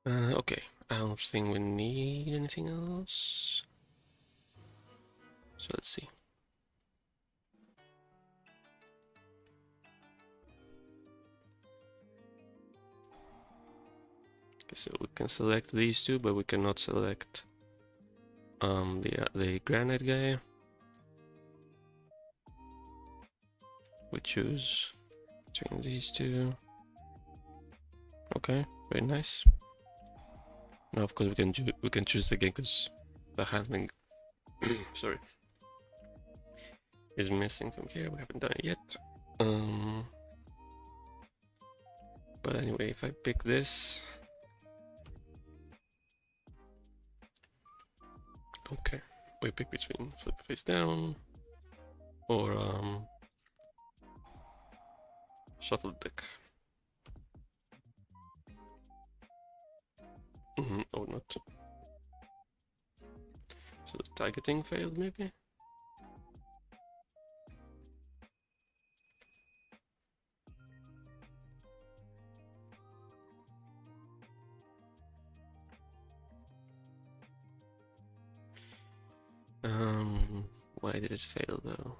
A: Okay, I don't think we need anything else. So let's see. Okay, so we can select these two, but we cannot select the granite guy. We choose between these two. Okay, very nice. Now, of course, we can choose again because the handling, sorry, is missing from here. We haven't done it yet. But anyway, if I pick this, okay, we pick between flip face down or shuffle the deck. Or not. So the targeting failed, maybe? Why did it fail though?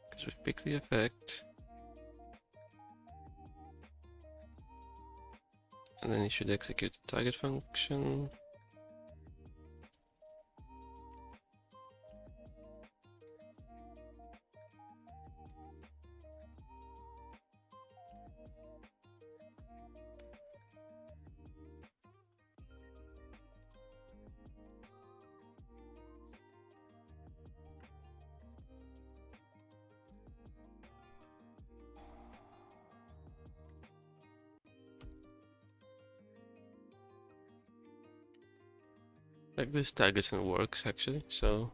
A: Because we picked the effect. And then you should execute the target function. Like this targeting works actually, so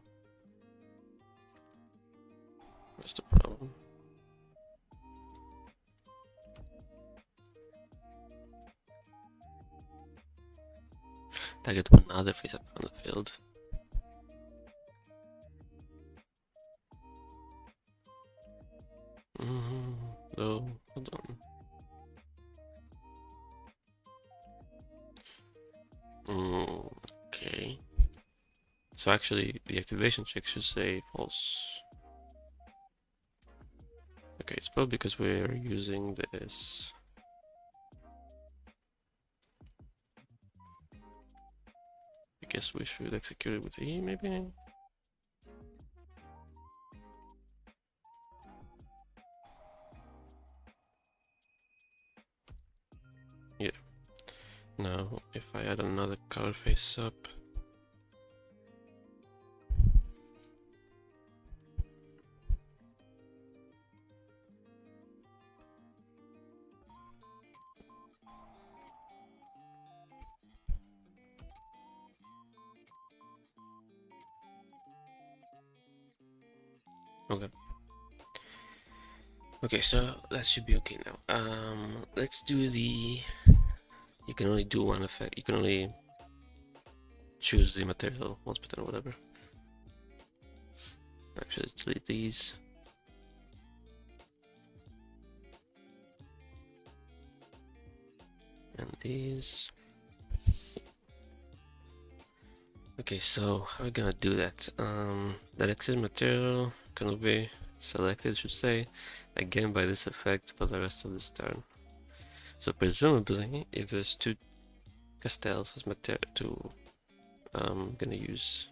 A: what's the problem? Target one other face up on the field. No, hold on. Okay. So actually, the activation check should say false Okay, it's probably because we're using this. I guess we should execute it with E, maybe? Yeah. Now, if I add another color face up, okay. Okay, so that should be okay now. Let's do the. You can only do one effect. You can only choose the material once per turn or whatever. Actually, let's delete these. And these. Okay, so how are we gonna do that? That excess material can be selected, should say, again by this effect for the rest of this turn. So presumably, if there's two castels as material, gonna use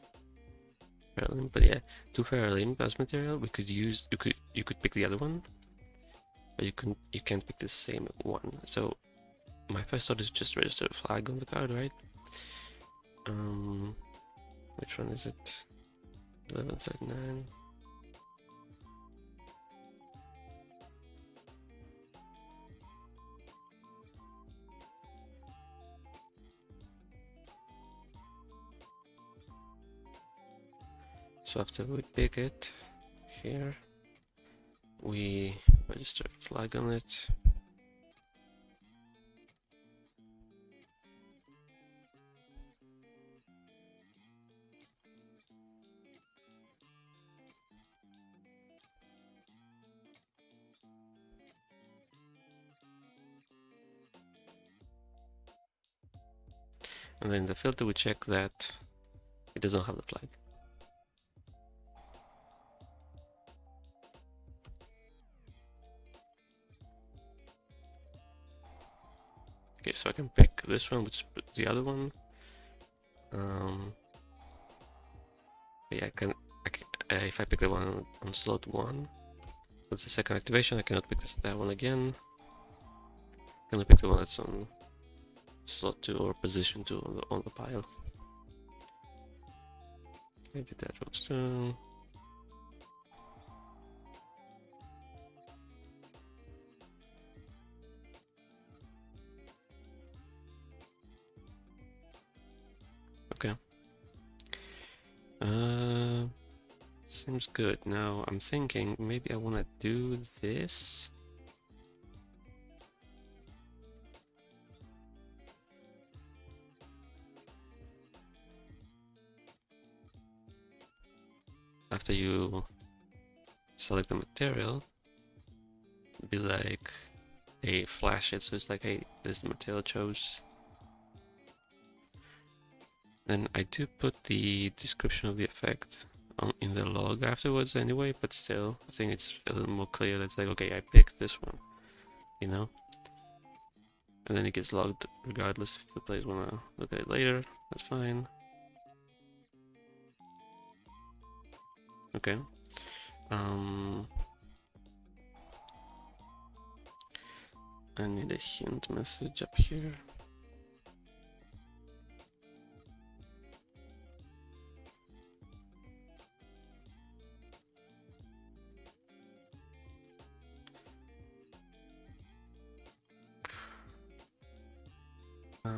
A: Fairlimp, but yeah, two Fairlimp as material, we could use. You could pick the other one, but you can't pick the same one. So my first thought is just register a flag on the card, right? Which one is it? 1139. So after we pick it here, we register a flag on it. And then the filter, we check that it does not have the flag. Okay, so I can pick this one, which is the other one. Yeah, if I pick the one on slot 1, that's the second activation. I cannot pick that one again. I can only pick the one that's on slot 2 or position 2 on the pile. Okay, did that rows 2. Okay. Seems good. Now I'm thinking maybe I want to do this. After you select the material, be like, hey, flash it. So it's like, hey, this is the material I chose. Then I do put the description of the effect in the log afterwards anyway, but still, I think it's a little more clear that it's like, okay, I picked this one, you know? And then it gets logged regardless if the players want to look at it later, that's fine. Okay. I need a hint message up here.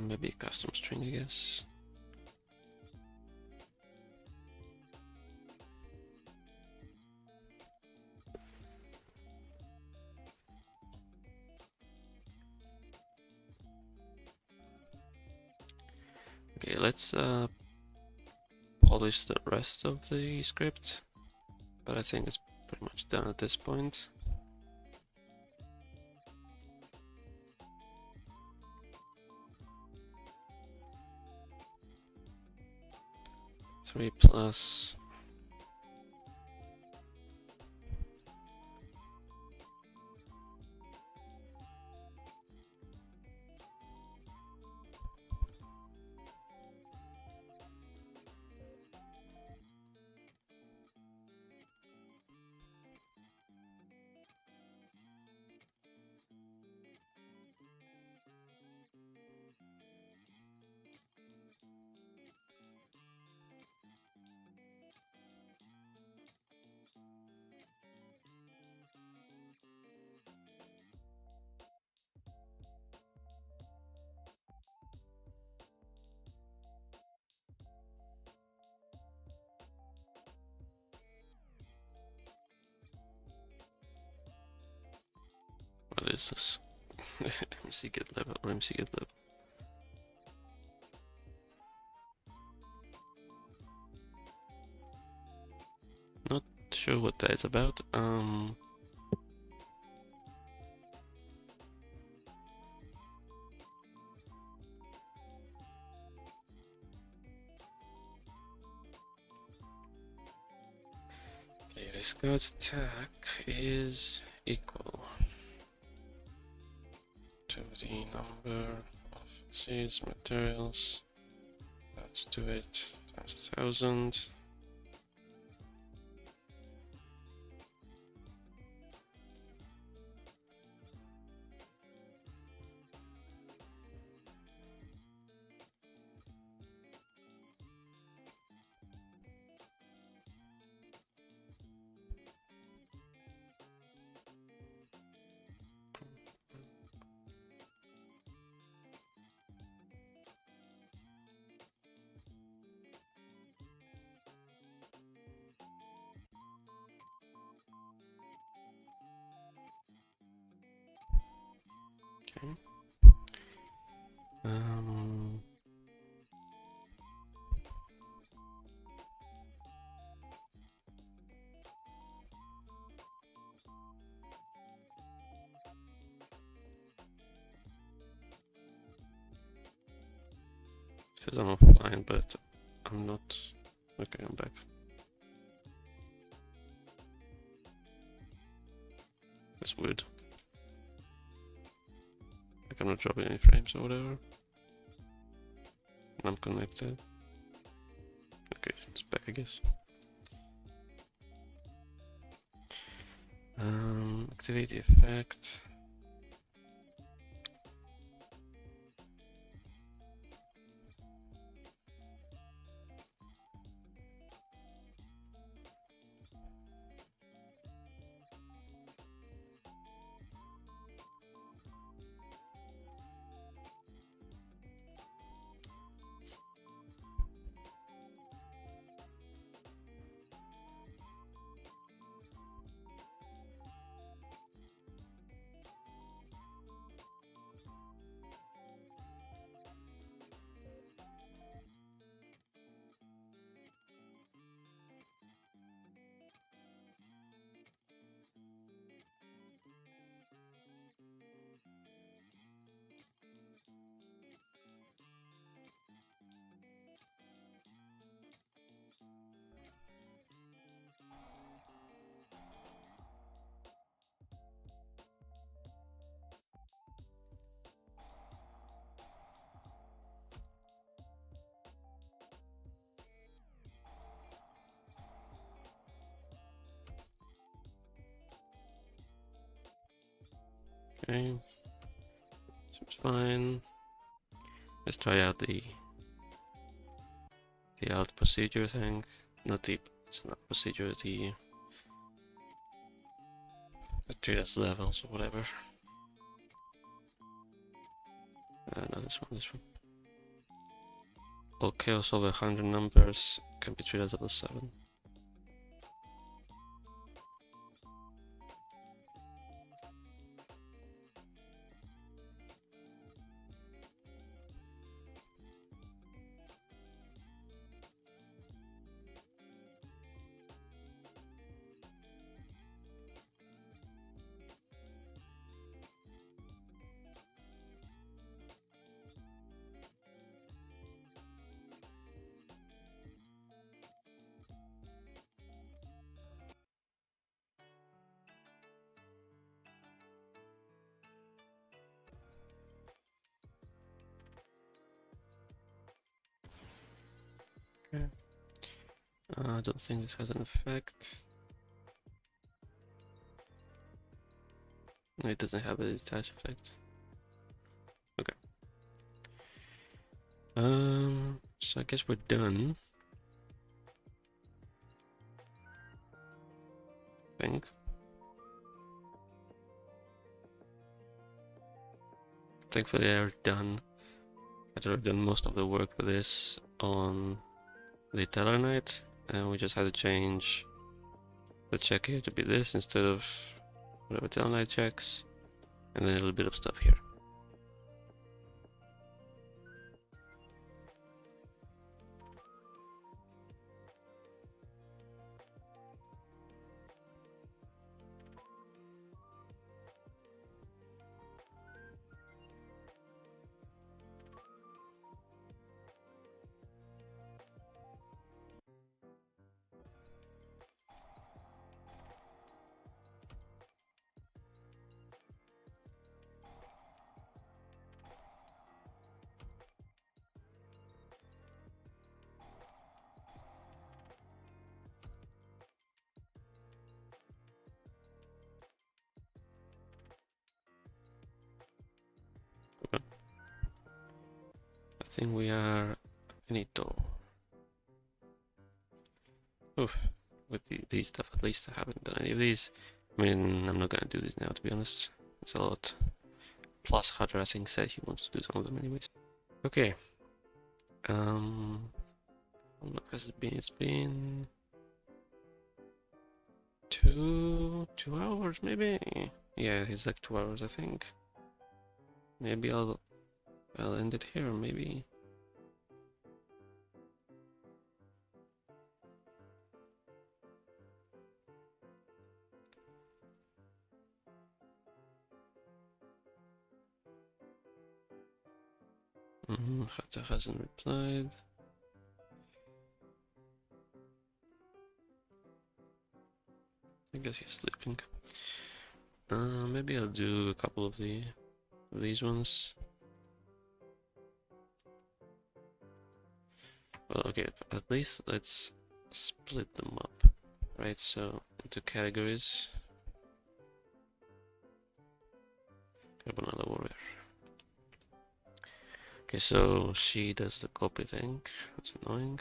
A: Maybe a custom string, I guess. Okay, let's polish the rest of the script, but I think it's pretty much done at this point. Three plus is this? MC get level or MC get level? Not sure what that is about. Okay, this guard's attack is equal to the number of seeds, materials. Let's do it times 1,000. Okay. Says I'm offline, but I'm not. Okay, I'm back. That's weird. Like I'm not dropping any frames or whatever. And I'm connected. Okay, it's back, I guess. Activate the effect. Okay, seems fine. Let's try out the alt procedure thing. Not the, it's not procedure, the treatise levels or whatever. No, this one. All chaos over 100 numbers can be treated as level 7. Okay. I don't think this has an effect. No, it doesn't have a detach effect. Okay. So I guess we're done. I think. Thankfully I've done most of the work with this on the Teller Knight, and we just had to change the check here to be this instead of whatever Teller Knight checks, and then a little bit of stuff here. I think we are finito. Oof. With these stuff, at least I haven't done any of these. I mean, I'm not gonna do this now, to be honest. It's a lot. Plus, Hadrasing said he wants to do some of them anyways. Okay. How long has it been? It's been 2 hours, maybe. Yeah, it's like 2 hours, I think. Maybe I'll end it here, maybe. Hata hasn't replied. I guess he's sleeping. Maybe I'll do a couple of these ones. Well, okay, at least let's split them up, right? So into categories. Grab another warrior. Okay, so she does the copy thing. That's annoying.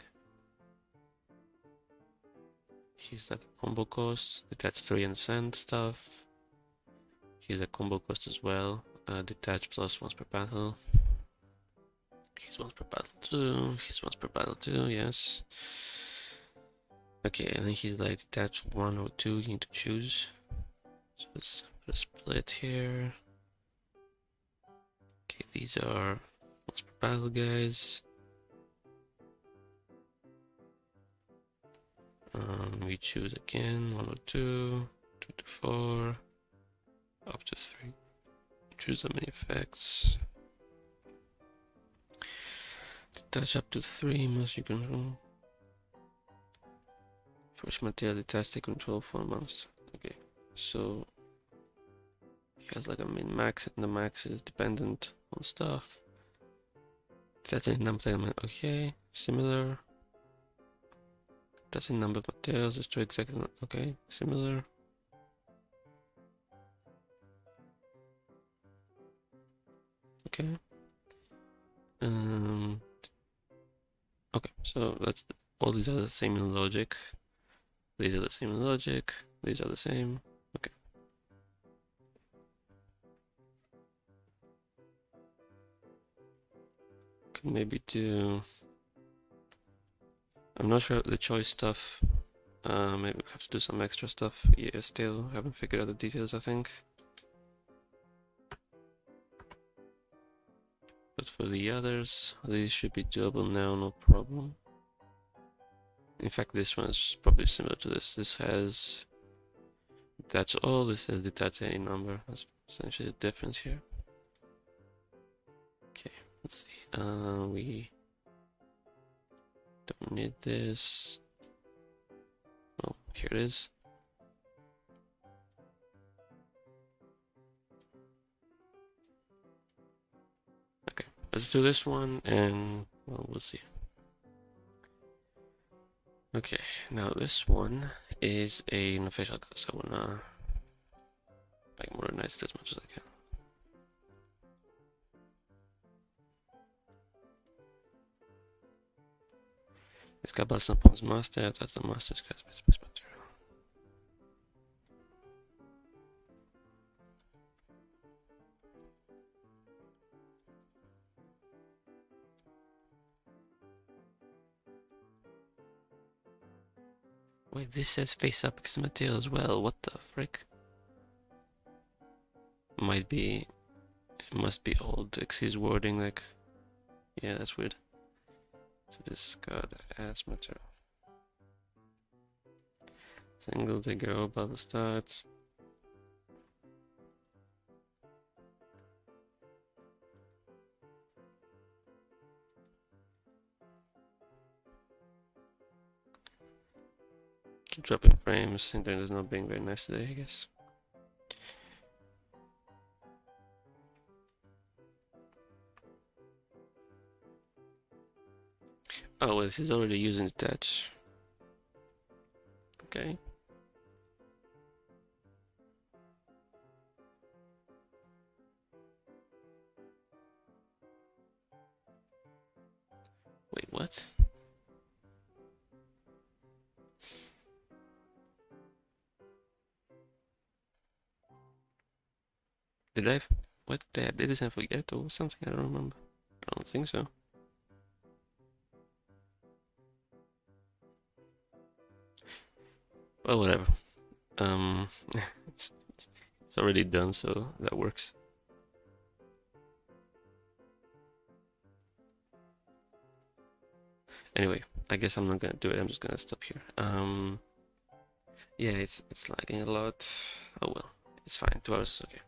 A: He's like a combo cost, detach 3 and send stuff. He's a combo cost as well. Detach plus once per battle. He's once per battle too. He's once per battle too, yes. Okay, and then he's like detach 1 or 2, you need to choose. So let's put a split here. Okay, these are once per battle guys. We choose again 1 or 2, 2 to 4, up to 3. Choose how many effects. Detach up to 3, must you control. First material detach the control for monster. Okay, so he has like a min max, and the max is dependent on stuff. Detaching number element, okay, similar. Detaching number of materials, destroy exactly, okay, similar. Okay. Okay, so that's all these are the same in logic. These are the same in logic. These are the same. Okay. Could maybe do. I'm not sure the choice stuff. Maybe we have to do some extra stuff. Yeah, still haven't figured out the details, I think. But for the others, these should be doable now, no problem. In fact, this one is probably similar to this. This has detach all, this has detach any number. That's essentially the difference here. Okay, let's see. We don't need this. Oh, here it is. Okay, let's do this one and well, we'll see. Okay, now this one is an official class. I wanna like modernize it as much as I can. It's got bust upon his master, that's the master's class specific material. Wait, this says face up material as well. What the frick? Might be, it must be old Xyz wording, like, yeah, that's weird. So discard as material. Single digger about the starts. Keep dropping frames. Internet is not being very nice today, I guess. Oh, well, this is already using detach. Okay. Wait, what? Did I? What? Did I update this and forget or something? I don't remember. I don't think so. Well, whatever. It's, it's already done, so that works. Anyway, I guess I'm not gonna do it. I'm just gonna stop here. Yeah, it's lagging a lot. Oh well, it's fine. 2 hours, okay.